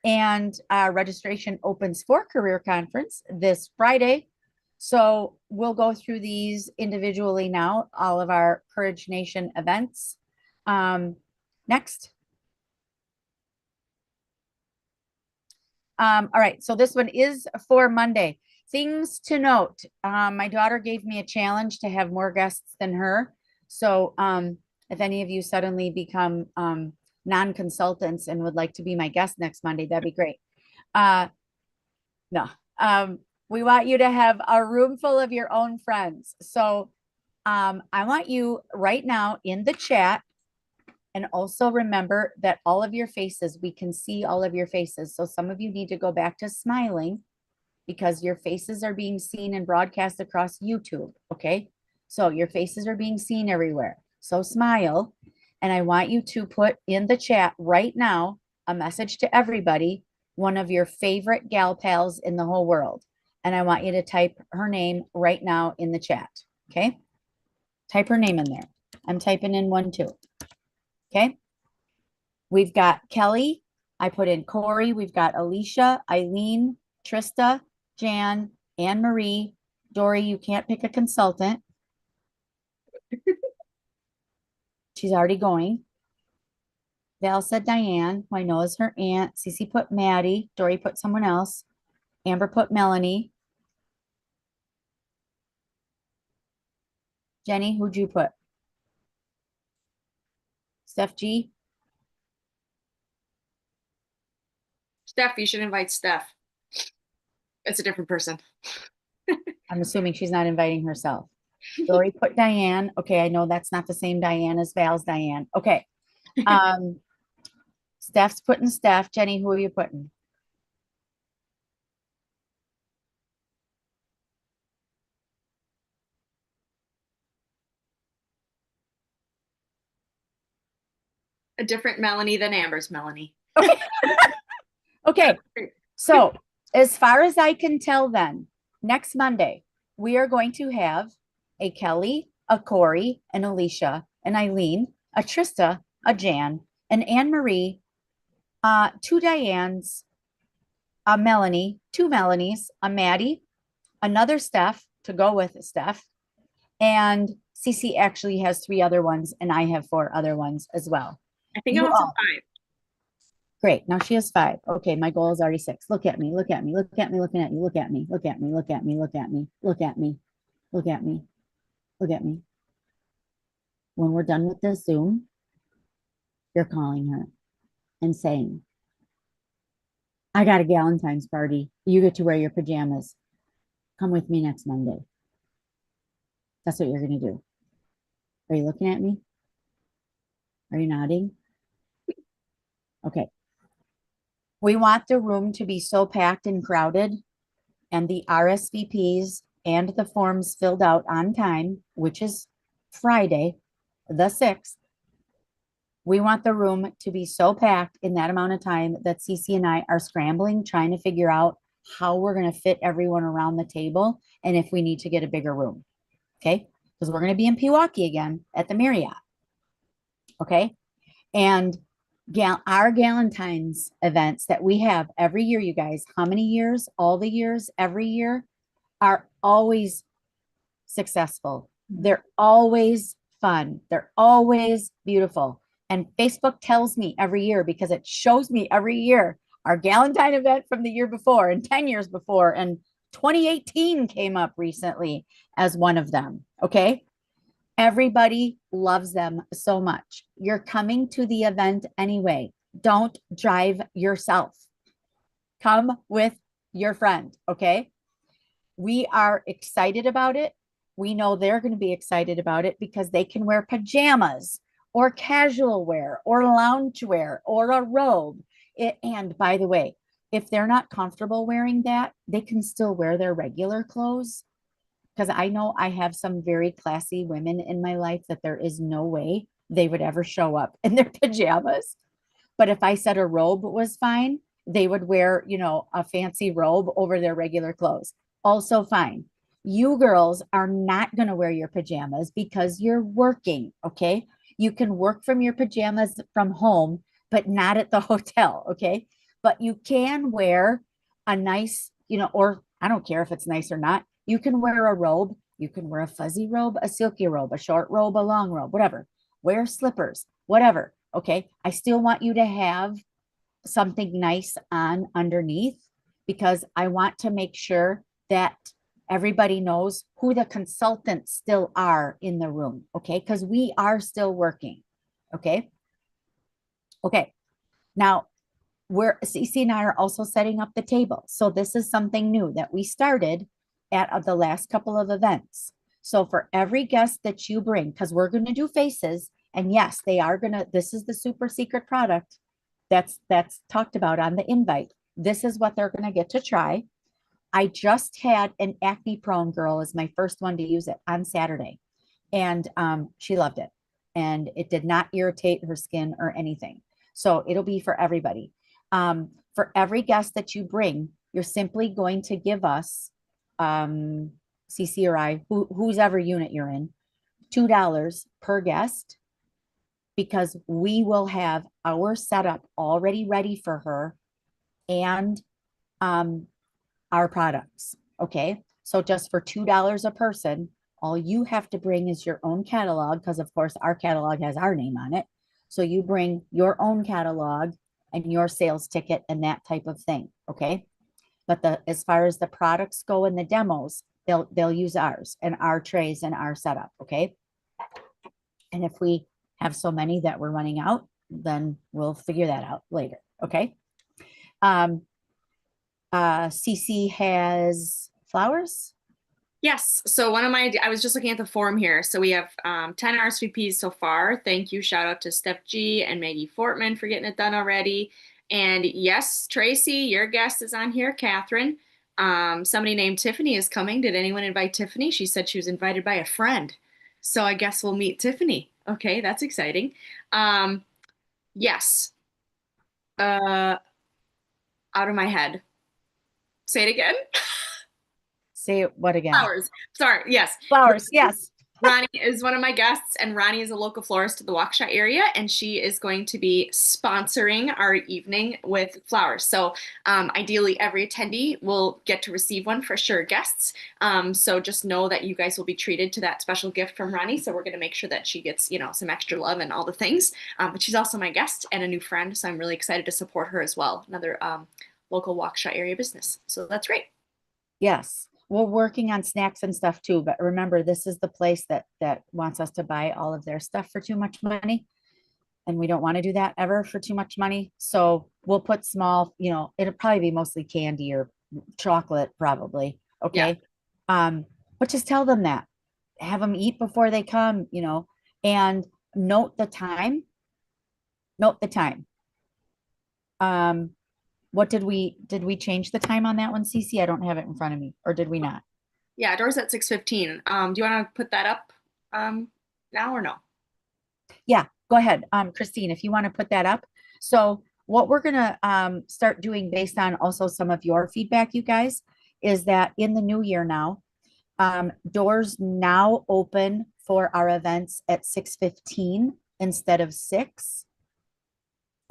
And registration opens for career conference this Friday. So we'll go through these individually now, all of our Courage Nation events. Next. All right, so this one is for Monday. Things to note. My daughter gave me a challenge to have more guests than her. So if any of you suddenly become non-consultants and would like to be my guest next Monday, that'd be great. No, we want you to have a room full of your own friends. So I want you right now in the chat. And also remember that all of your faces, we can see all of your faces. So some of you need to go back to smiling because your faces are being seen and broadcast across YouTube. Okay. So your faces are being seen everywhere. So smile. And I want you to put in the chat right now a message to everybody, one of your favorite gal pals in the whole world. And I want you to type her name right now in the chat. Okay. Type her name in there. I'm typing in one too. Okay. We've got Kelly. I put in Corey. We've got Alicia, Eileen, Trista, Jan, Anne Marie. Dory, you can't pick a consultant. She's already going. Val said Diane, who I know is her aunt. Cece put Maddie. Dory put someone else. Amber put Melanie. Jenny, who'd you put? Steph G. Steph, you should invite Steph. It's a different person. I'm assuming she's not inviting herself. Dory put Diane. Okay, I know that's not the same Diane as Val's Diane. Okay. Steph's putting Steph. Jenny, who are you putting? A different Melanie than Amber's Melanie. Okay. So as far as I can tell then, next Monday, we are going to have a Kelly, a Corey, an Alicia, an Eileen, a Trista, a Jan, an Anne Marie, two Dianes, a Melanie, two Melanies, a Maddie, another Steph to go with Steph, and Cece actually has 3 other ones, and I have 4 other ones as well. I think You I'm up to all. 5. Great. Now she has 5. Okay, my goal is already 6. Look at me. Look at me. Look at me. Looking at you. Look at me. Look at me. Look at me. Look at me. Look at me. Look at me. Look at me. When we're done with this Zoom, you're calling her and saying, I got a Galentine's party. You get to wear your pajamas. Come with me next Monday. That's what you're going to do. Are you looking at me? Are you nodding? Okay. We want the room to be so packed and crowded and the RSVPs and the forms filled out on time, which is Friday, the 6th. We want the room to be so packed in that amount of time that Cece and I are scrambling, trying to figure out how we're going to fit everyone around the table and if we need to get a bigger room. Okay. Because we're going to be in Pewaukee again at the Marriott. Okay. And our Galentine's events that we have every year, you guys, how many years? All the years, every year, are always successful. They're always fun. They're always beautiful. And Facebook tells me every year, because it shows me every year, our Galentine event from the year before and 10 years before, and 2018 came up recently as one of them. Okay. Everybody loves them so much. You're coming to the event anyway. Don't drive yourself. Come with your friend. Okay. We are excited about it. We know they're going to be excited about it because they can wear pajamas or casual wear or lounge wear or a robe. And by the way, if they're not comfortable wearing that, they can still wear their regular clothes. Because I know I have some very classy women in my life that there is no way they would ever show up in their pajamas. But if I said a robe was fine, they would wear, a fancy robe over their regular clothes. Also fine. You girls are not going to wear your pajamas because you're working. Okay. You can work from your pajamas from home, but not at the hotel. Okay. But you can wear a nice, or I don't care if it's nice or not. You can wear a robe. You can wear a fuzzy robe, a silky robe, a short robe, a long robe, whatever. Wear slippers, whatever. Okay. I still want you to have something nice on underneath because I want to make sure that everybody knows who the consultants still are in the room. Okay. Because we are still working. Okay. Okay. Now, Cece and I are also setting up the table. So this is something new that we started at the last couple of events. So for every guest that you bring, because we're going to do faces, and yes, they are going to, this is the super secret product that's talked about on the invite. This is what they're going to get to try. I just had an acne prone girl as my first one to use it on Saturday, and she loved it, and it did not irritate her skin or anything. So it'll be for everybody. For every guest that you bring, you're simply going to give us, CC or I, whose ever unit you're in, $2 per guest, because we will have our setup already ready for her and our products. Okay. So just for $2 a person, all you have to bring is your own catalog, because of course our catalog has our name on it. So you bring your own catalog and your sales ticket and that type of thing. Okay. But as far as the products go and the demos, they'll use ours and our trays and our setup. Okay. And if we have so many that we're running out, then we'll figure that out later. Okay. CC has flowers. Yes. So I was just looking at the form here. So we have 10 RSVPs so far. Thank you. Shout out to Steph G and Maggie Fortman for getting it done already. And yes, Tracy, your guest is on here, Catherine. Somebody named Tiffany is coming. Did anyone invite Tiffany? She said she was invited by a friend. So I guess we'll meet Tiffany. Okay, that's exciting. Yes. Out of my head. Say it again. Say what again? Flowers. Sorry. Yes. Flowers. Yes. Ronnie is one of my guests, and Ronnie is a local florist to the Waukesha area, and she is going to be sponsoring our evening with flowers. So ideally, every attendee will get to receive one for sure, guests. So just know that you guys will be treated to that special gift from Ronnie. So we're going to make sure that she gets, some extra love and all the things. But she's also my guest and a new friend, so I'm really excited to support her as well. Another local Waukesha area business. So that's great. Yes. We're working on snacks and stuff too, but remember, this is the place that wants us to buy all of their stuff for too much money. And we don't want to do that ever for too much money. So we'll put small, it'll probably be mostly candy or chocolate probably. Okay. But just tell them that. Have them eat before they come, and note the time. Note the time. What did we change the time on that one, Cece? I don't have it in front of me, or did we not? Yeah, doors at 6:15. Do you want to put that up now or no? Yeah, go ahead. Christine, if you want to put that up. So what we're gonna start doing based on also some of your feedback, you guys, is that in the new year now, doors now open for our events at 6:15 instead of 6.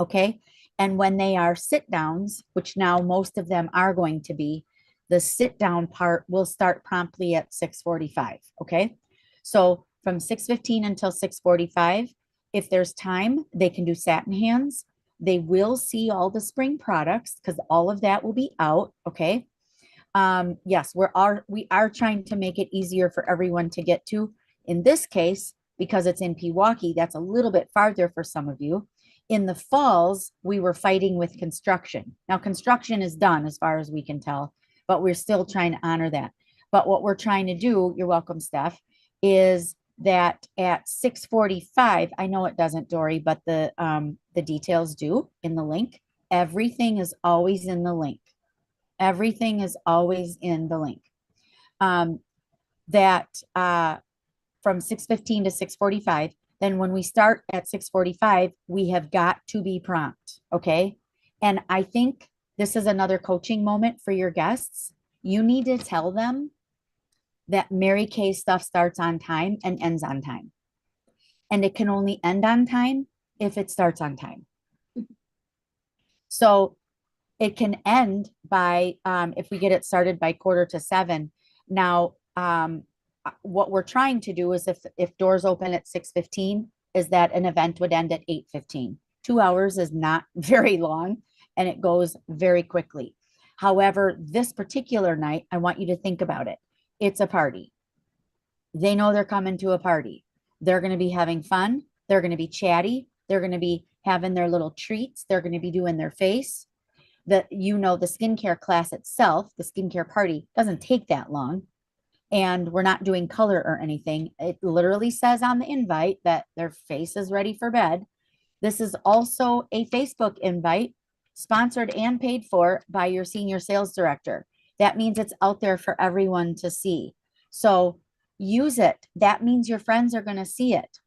Okay. And when they are sit downs, which now most of them are going to be, the sit down part will start promptly at 6:45. Okay. So from 6:15 until 6:45, if there's time, they can do satin hands. They will see all the spring products because all of that will be out. Okay. Yes, we are trying to make it easier for everyone to get to. In this case, because it's in Pewaukee, that's a little bit farther for some of you. In the falls, we were fighting with construction. Now, construction is done as far as we can tell, but we're still trying to honor that. But what we're trying to do, you're welcome, Steph, is that at 6:45, I know it doesn't, Dory, but the details do in the link. Everything is always in the link. Everything is always in the link. From 6:15 to 6:45, then when we start at 6:45, we have got to be prompt. Okay. And I think this is another coaching moment for your guests. You need to tell them that Mary Kay stuff starts on time and ends on time. And it can only end on time if it starts on time. So it can end by, if we get it started by 6:45. Now, what we're trying to do is if doors open at 6:15, is that an event would end at 8:15. 2 hours is not very long and it goes very quickly. However, this particular night, I want you to think about it. It's a party. They know they're coming to a party. They're going to be having fun. They're going to be chatty. They're going to be having their little treats. They're going to be doing their face. The skincare class itself, the skincare party, doesn't take that long. And we're not doing color or anything. It literally says on the invite that their face is ready for bed. This is also a Facebook invite, sponsored and paid for by your senior sales director. That means it's out there for everyone to see. So use it. That means your friends are going to see it.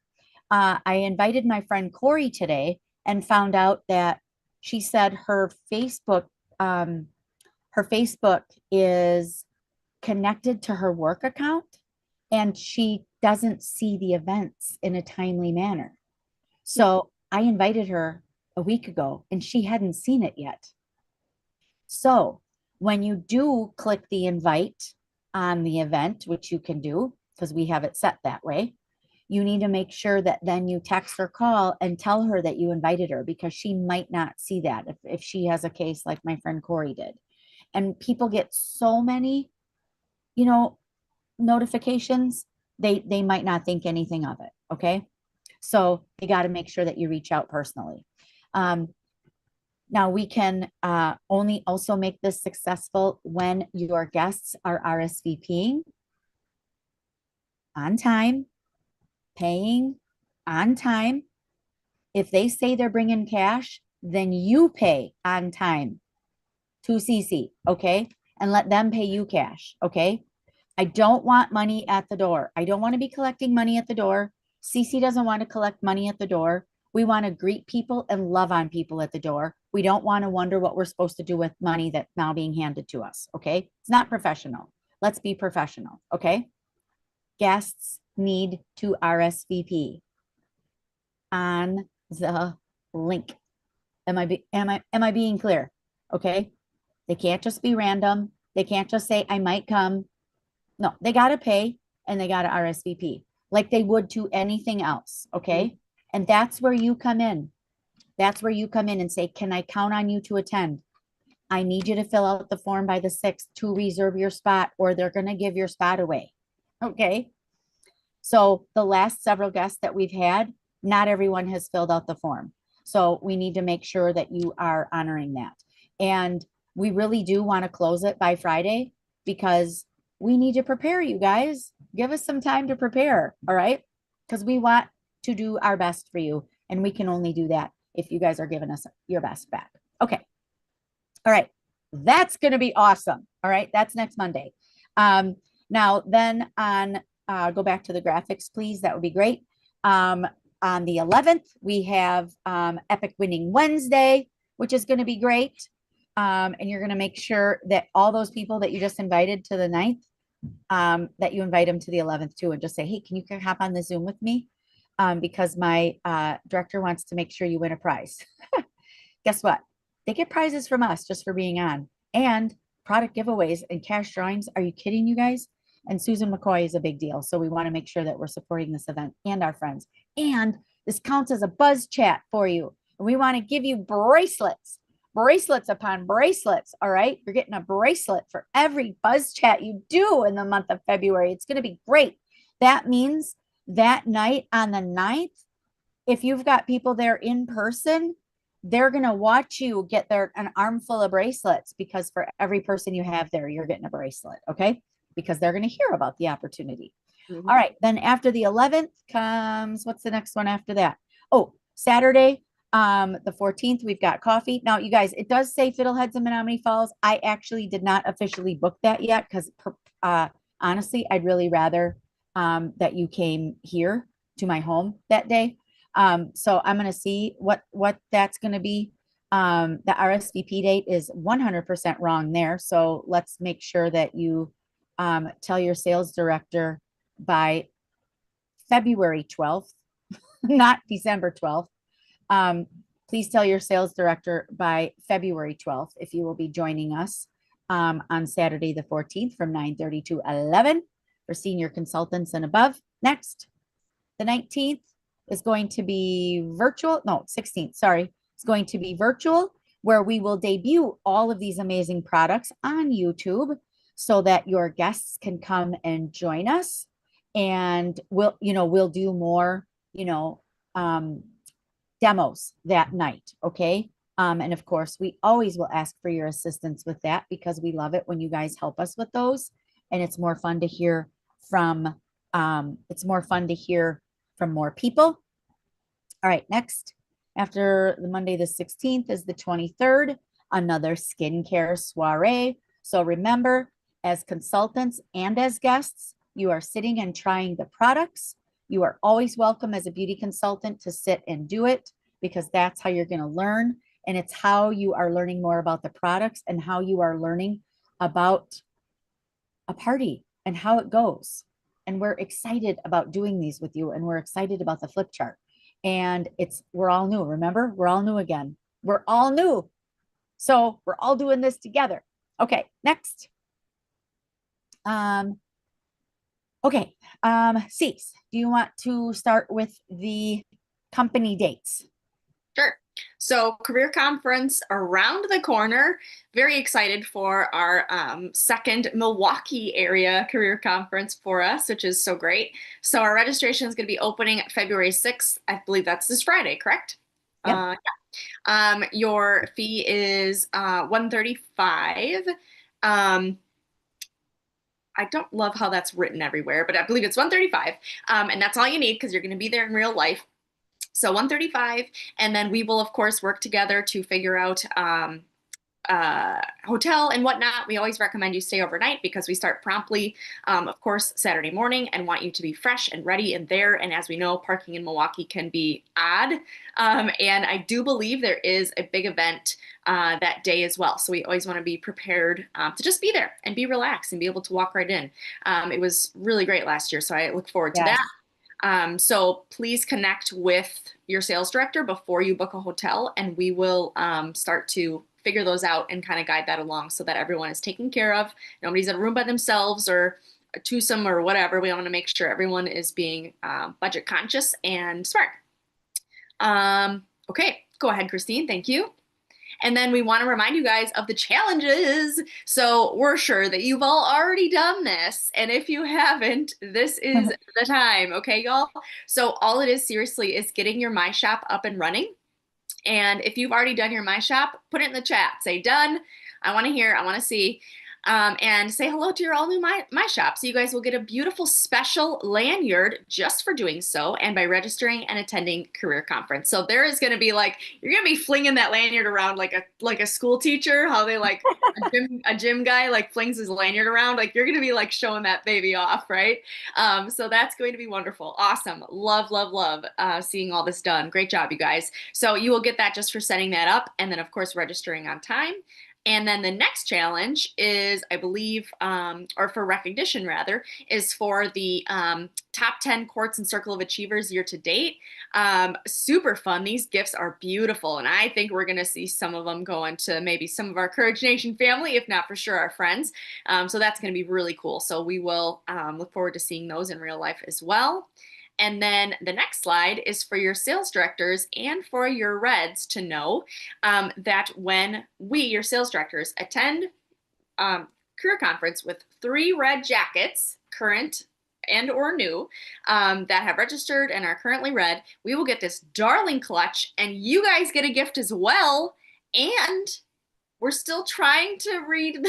I invited my friend Corey today and found out that she said her Facebook is connected to her work account and she doesn't see the events in a timely manner. So I invited her a week ago and she hadn't seen it yet. So when you do click the invite on the event, which you can do because we have it set that way, you need to make sure that then you text or call and tell her that you invited her because she might not see that if she has a case like my friend Corey did. And people get so many notifications, they might not think anything of it. Okay. So you got to make sure that you reach out personally. Now we can only also make this successful when your guests are RSVPing on time, paying on time. If they say they're bringing cash, then you pay on time to CC. Okay. And let them pay you cash. Okay. I don't want money at the door. I don't want to be collecting money at the door. CC doesn't want to collect money at the door. We want to greet people and love on people at the door. We don't want to wonder what we're supposed to do with money that's now being handed to us. Okay. It's not professional. Let's be professional. Okay. Guests need to RSVP on the link. Am I being clear? Okay. They can't just be random. They can't just say, I might come. No, they got to pay and they got to RSVP like they would to anything else. Okay. And that's where you come in. That's where you come in and say, can I count on you to attend? I need you to fill out the form by the 6th to reserve your spot or they're going to give your spot away. Okay. So the last several guests that we've had, not everyone has filled out the form. So we need to make sure that you are honoring that. And we really do want to close it by Friday because we need to prepare, you guys. Give us some time to prepare. All right. Because we want to do our best for you. And we can only do that if you guys are giving us your best back. Okay. All right. That's going to be awesome. All right. That's next Monday. Now then on, go back to the graphics, please. That would be great. On the 11th, we have Epic Winning Wednesday, which is going to be great. And you're going to make sure that all those people that you just invited to the 9th, that you invite them to the 11th too, and just say, hey, can you hop on the Zoom with me? Because my director wants to make sure you win a prize. guess what? They get prizes from us just for being on, and product giveaways and cash drawings. Are you kidding, you guys? And Susan McCoy is a big deal. So we want to make sure that we're supporting this event and our friends. And this counts as a buzz chat for you. And we want to give you bracelets, bracelets upon bracelets. All right. You're getting a bracelet for every buzz chat you do in the month of February. It's going to be great. That means that night on the 9th, if you've got people there in person, they're going to watch you get an armful of bracelets, because for every person you have there, you're getting a bracelet. Okay. Because they're going to hear about the opportunity. Mhm. All right. Then after the 11th comes, what's the next one after that? Oh, Saturday, the 14th, we've got coffee. Now, you guys, it does say Fiddleheads in Menominee Falls. I actually did not officially book that yet, because honestly, I'd really rather that you came here to my home that day. So I'm going to see what that's going to be. The RSVP date is 100% wrong there. So let's make sure that you tell your sales director by February 12th, not December 12th. Please tell your sales director by February 12th if you will be joining us on Saturday the 14th from 9:30 to 11 for senior consultants and above. Next, the 19th is going to be virtual. No, 16th, sorry. It's going to be virtual, where we will debut all of these amazing products on YouTube so that your guests can come and join us. And we'll do more, demos that night. Okay. And of course, we always will ask for your assistance with that, because we love it when you guys help us with those. And it's more fun to hear from, more people. All right. Next, after the Monday, the 16th is the 23rd, another skincare soiree. So remember, as consultants and as guests, you are sitting and trying the products. You are always welcome as a beauty consultant to sit and do it, because that's how you're going to learn. And it's how you are learning more about the products and how you are learning about a party and how it goes. And we're excited about doing these with you. And we're excited about the flip chart. And we're all new. Remember, we're all new again. We're all new. So we're all doing this together. Okay, next. Okay, Cease, do you want to start with the company dates? Sure. So career conference around the corner. Very excited for our second Milwaukee area career conference for us, which is so great. So our registration is going to be opening February 6th. I believe that's this Friday, correct? Yep. Yeah. Your fee is $135. I don't love how that's written everywhere, but I believe it's $135. And that's all you need, because you're going to be there in real life. So $135, and then we will of course work together to figure out hotel and whatnot. We always recommend you stay overnight, because we start promptly, of course, Saturday morning, and want you to be fresh and ready and there. And as we know, parking in Milwaukee can be odd. And I do believe there is a big event that day as well. So we always want to be prepared to just be there and be relaxed and be able to walk right in. It was really great last year, so I look forward to Yes. that. So please connect with your sales director before you book a hotel, and we will start to figure those out and kind of guide that along so that everyone is taken care of. Nobody's in a room by themselves or a twosome or whatever. We want to make sure everyone is being budget conscious and smart. Okay, go ahead, Christine. Thank you. And then we want to remind you guys of the challenges. So we're sure that you've all already done this. And if you haven't, this is the time. Okay, y'all? So all it is seriously is getting your My Shop up and running. And if you've already done your My Shop, put it in the chat. Say done. I want to hear, I want to see. And say hello to your all new My Shop. So you guys will get a beautiful special lanyard just for doing so, and by registering and attending career conference. So there is going to be you're going to be flinging that lanyard around like a school teacher, how they a gym guy flings his lanyard around. You're going to be showing that baby off, right? So that's going to be wonderful. Awesome. Love, love, love seeing all this done. Great job, you guys. So you will get that just for setting that up, and then of course registering on time. And then the next challenge is, I believe, or for recognition rather, is for the top 10 Quartz and Circle of Achievers year to date. Super fun. These gifts are beautiful. And I think we're going to see some of them going to maybe some of our Courage Nation family, if not for sure our friends. So that's going to be really cool. So we will look forward to seeing those in real life as well. And then the next slide is for your sales directors and for your Reds to know that when we, your sales directors, attend career conference with 3 red jackets, current and or new, that have registered and are currently red, we will get this darling clutch, and you guys get a gift as well. And we're still trying to read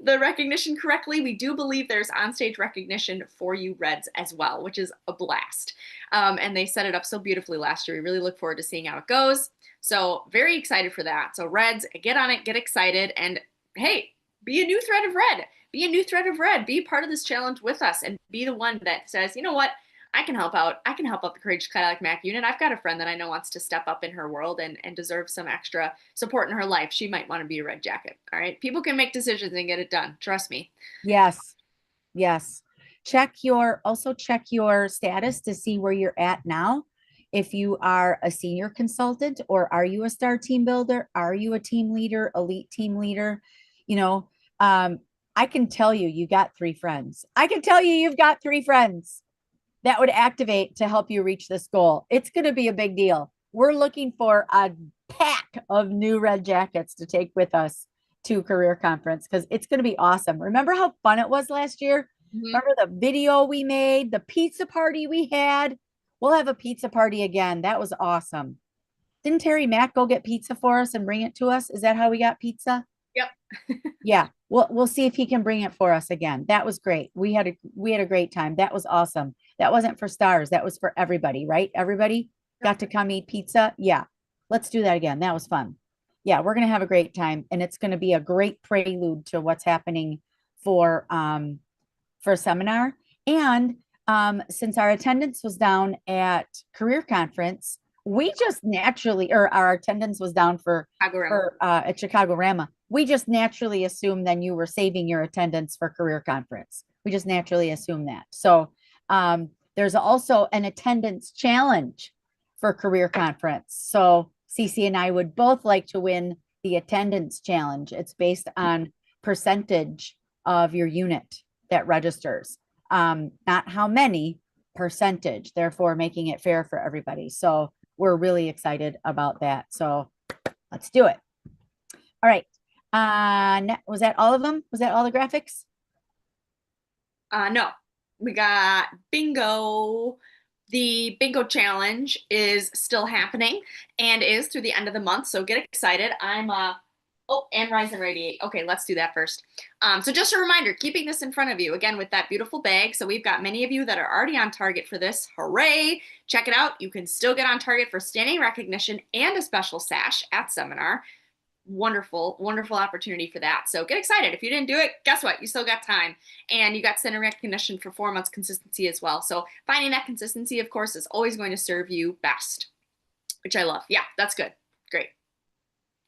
the recognition correctly. We do believe there's onstage recognition for you Reds as well, which is a blast. And they set it up so beautifully last year. We really look forward to seeing how it goes. So very excited for that. So Reds, get on it, get excited, and hey, be a new thread of red. Be a new thread of red. Be part of this challenge with us and be the one that says, you know what? I can help out. I can help out the Courageous Cadillac Mac unit. I've got a friend that I know wants to step up in her world and deserves some extra support in her life. She might want to be a red jacket. All right. People can make decisions and get it done. Trust me. Yes. Yes. Also check your status to see where you're at now. If you are a senior consultant, or are you a star team builder? Are you a team leader, elite team leader? You know, I can tell you got 3 friends. I can tell you've got 3 friends that would activate to help you reach this goal. It's going to be a big deal. We're looking for a pack of new red jackets to take with us to career conference, because it's going to be awesome. Remember how fun it was last year? Remember the video we made, the pizza party we had? We'll have a pizza party again. That was awesome. Didn't Terry Mack go get pizza for us and bring it to us? Is that how we got pizza? Yep. Yeah. We'll see if he can bring it for us again. That was great. We had a great time. That was awesome. That wasn't for stars. That was for everybody, right? Everybody got to come eat pizza. Yeah. Let's do that again. That was fun. Yeah, we're going to have a great time, and it's going to be a great prelude to what's happening for seminar. And since our attendance was down at career conference, we just naturally, or our attendance was down at Chicago Rama. We just naturally assumed then you were saving your attendance for career conference. We just naturally assume that. So there's also an attendance challenge for career conference. So Cece and I would both like to win the attendance challenge. It's based on percentage of your unit that registers, not how many, percentage, therefore making it fair for everybody. So we're really excited about that. So let's do it. All right. Was that all of them? Was that all the graphics? No, we got bingo. The bingo challenge is still happening and is through the end of the month. So get excited. And Rise and Radiate. Okay, let's do that first. So just a reminder, keeping this in front of you again with that beautiful bag. So we've got many of you that are already on target for this. Hooray. Check it out. You can still get on target for standing recognition and a special sash at seminar. Wonderful, wonderful opportunity for that. So get excited. If you didn't do it, guess what? You still got time. And you got standing recognition for 4 months consistency as well. So finding that consistency, of course, is always going to serve you best, which I love. Yeah, that's good. Great.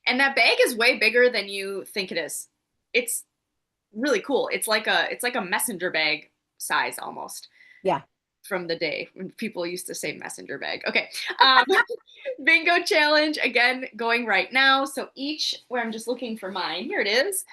And that bag is way bigger than you think it is. It's really cool. It's like a messenger bag size almost. Yeah. From the day when people used to say messenger bag. Okay. Bingo challenge, again, going right now. So where I'm just looking for mine. Here it is.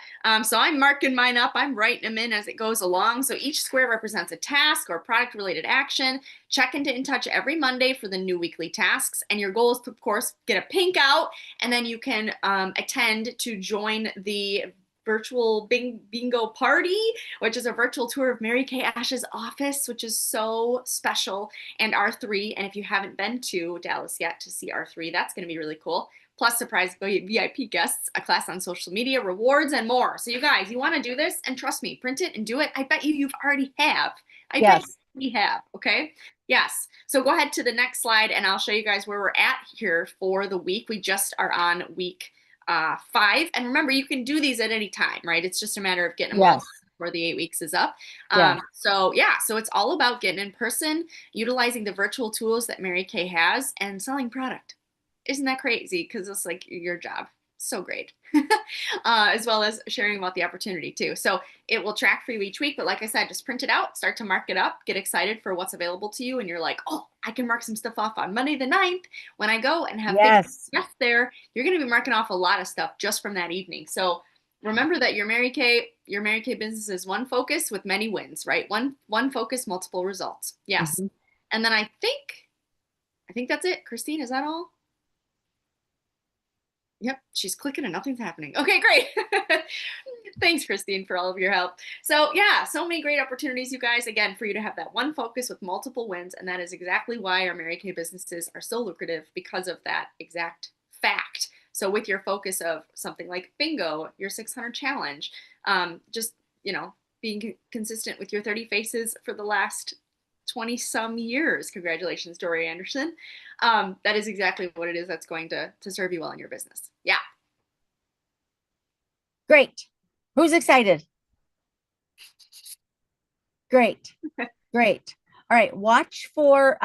So I'm marking mine up. I'm writing them in as it goes along. So each square represents a task or product related action. Check into InTouch every Monday for the new weekly tasks. And your goal is to, of course, get a pink out. And then you can attend to join the virtual bingo party, which is a virtual tour of Mary Kay Ash's office, which is so special, and R3. And if you haven't been to Dallas yet to see R3, that's going to be really cool. Plus surprise VIP guests, a class on social media, rewards, and more. So you guys, you want to do this, and trust me, print it and do it. I bet you've already have. Bet we have. Okay. Yes. So go ahead to the next slide, and I'll show you guys where we're at here for the week. We just are on week 5. And remember, you can do these at any time, right? It's just a matter of getting them all before the 8 weeks is up. So it's all about getting in person, utilizing the virtual tools that Mary Kay has, and selling product. Isn't that crazy? Because it's like your job. So great. as well as sharing about the opportunity too. So it will track for you each week. But like I said, just print it out, start to mark it up, get excited for what's available to you. And you're like, oh, I can mark some stuff off on Monday the 9th when I go and have Yes. guests there. You're going to be marking off a lot of stuff just from that evening. So remember that your Mary Kay business is one focus with many wins, right? One focus, multiple results. Yes. Mhm. And then I think that's it. Christine, is that all? Yep, she's clicking and nothing's happening. Okay, great. Thanks, Christine, for all of your help. So yeah, so many great opportunities, you guys, again, for you to have that one focus with multiple wins. And that is exactly why our Mary Kay businesses are so lucrative, because of that exact fact. So with your focus of something like bingo, your 600 challenge, just, being consistent with your 30 faces for the last 20 some years. Congratulations, Dory Anderson. That is exactly what it is that's going to serve you well in your business. Yeah. Great. Who's excited? Great. Great. All right. Watch for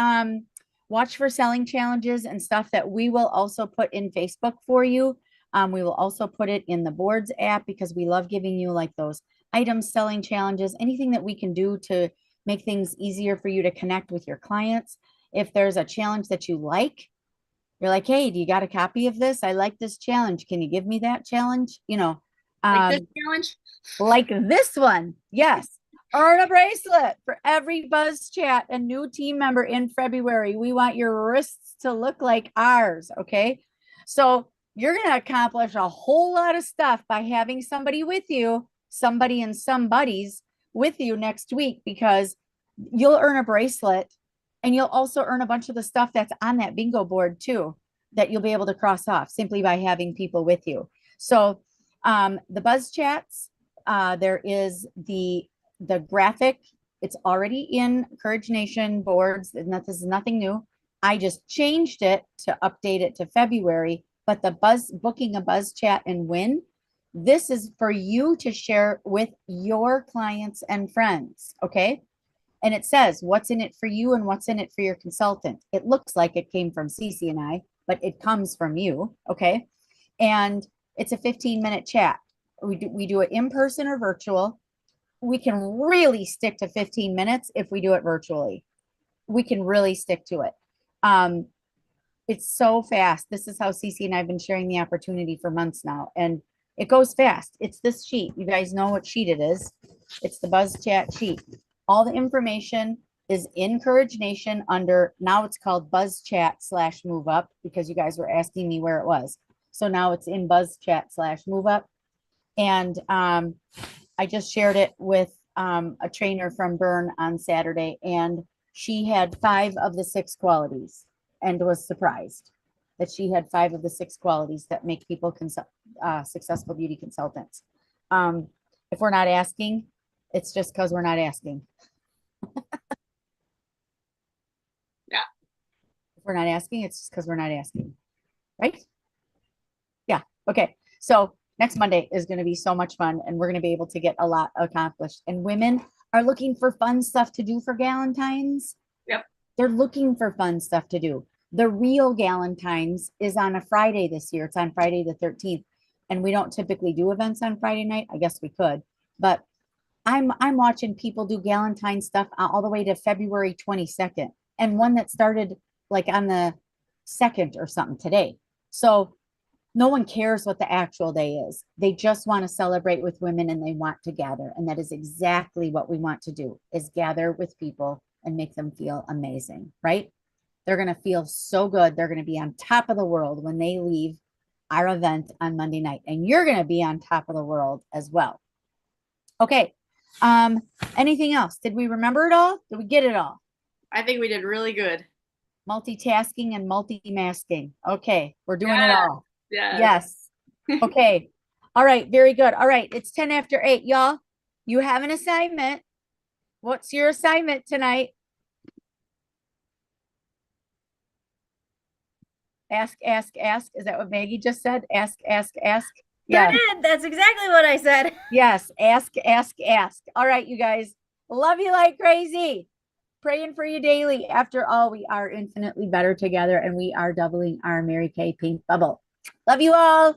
selling challenges and stuff that we will also put in Facebook for you. We will also put it in the boards app, because we love giving you like those items, selling challenges, anything that we can do to make things easier for you to connect with your clients. If there's a challenge that you like, you're like, hey, do you got a copy of this? I like this challenge. Can you give me that challenge? Like this challenge? Like this one. Yes. Earn a bracelet for every Buzz Chat and new team member in February. We want your wrists to look like ours. Okay. So you're going to accomplish a whole lot of stuff by having somebody with you, somebody and somebody's with you next week, because you'll earn a bracelet, and you'll also earn a bunch of the stuff that's on that bingo board too, that you'll be able to cross off simply by having people with you. So the Buzz Chats, there is the graphic. It's already in Courage Nation boards. This is nothing new. I just changed it to update it to February, but the booking a Buzz Chat and win, this is for you to share with your clients and friends. Okay. And it says what's in it for you and what's in it for your consultant. It looks like it came from Cece and I, but it comes from you. Okay. And it's a 15-minute chat. We do it in person or virtual. We can really stick to 15 minutes if we do it virtually. We can really stick to it. It's so fast. This is how Cece and I have been sharing the opportunity for months now. And it goes fast. It's this sheet. You guys know what sheet it is. It's the Buzz Chat sheet. All the information is in Courage Nation under, now it's called Buzz Chat /Move Up, because you guys were asking me where it was. So now it's in Buzz Chat /Move Up. And I just shared it with a trainer from Bern on Saturday, and she had 5 of the 6 qualities and was surprised that she had 5 of the 6 qualities that make people successful beauty consultants. If we're not asking, it's just because we're not asking. Yeah. If we're not asking, it's just because we're not asking. Right? Yeah. Okay. So next Monday is going to be so much fun, and we're going to be able to get a lot accomplished. And women are looking for fun stuff to do for Galentine's. Yep. They're looking for fun stuff to do. The real Galentine's is on a Friday this year. It's on Friday the 13th. And we don't typically do events on Friday night. I guess we could, but I'm watching people do Galentine stuff all the way to February 22nd, and one that started like on the 2nd or something today. So no one cares what the actual day is. They just want to celebrate with women, and they want to gather. And that is exactly what we want to do, is gather with people and make them feel amazing, right? They're going to feel so good. They're going to be on top of the world when they leave our event on Monday night, and you're going to be on top of the world as well. Okay. Anything else? Did we remember it all? Did we get it all? I think we did really good. Multitasking and multi-masking. Okay. We're doing it all. Yeah. Yes. Okay. All right. Very good. All right. It's 10 after 8, y'all. You have an assignment. What's your assignment tonight? Ask, ask, ask. Is that what Maggie just said? Ask, ask, ask. Yeah. That's exactly what I said. Yes. Ask, ask, ask. All right, you guys. Love you like crazy. Praying for you daily. After all, we are infinitely better together, and we are doubling our Mary Kay pink bubble. Love you all.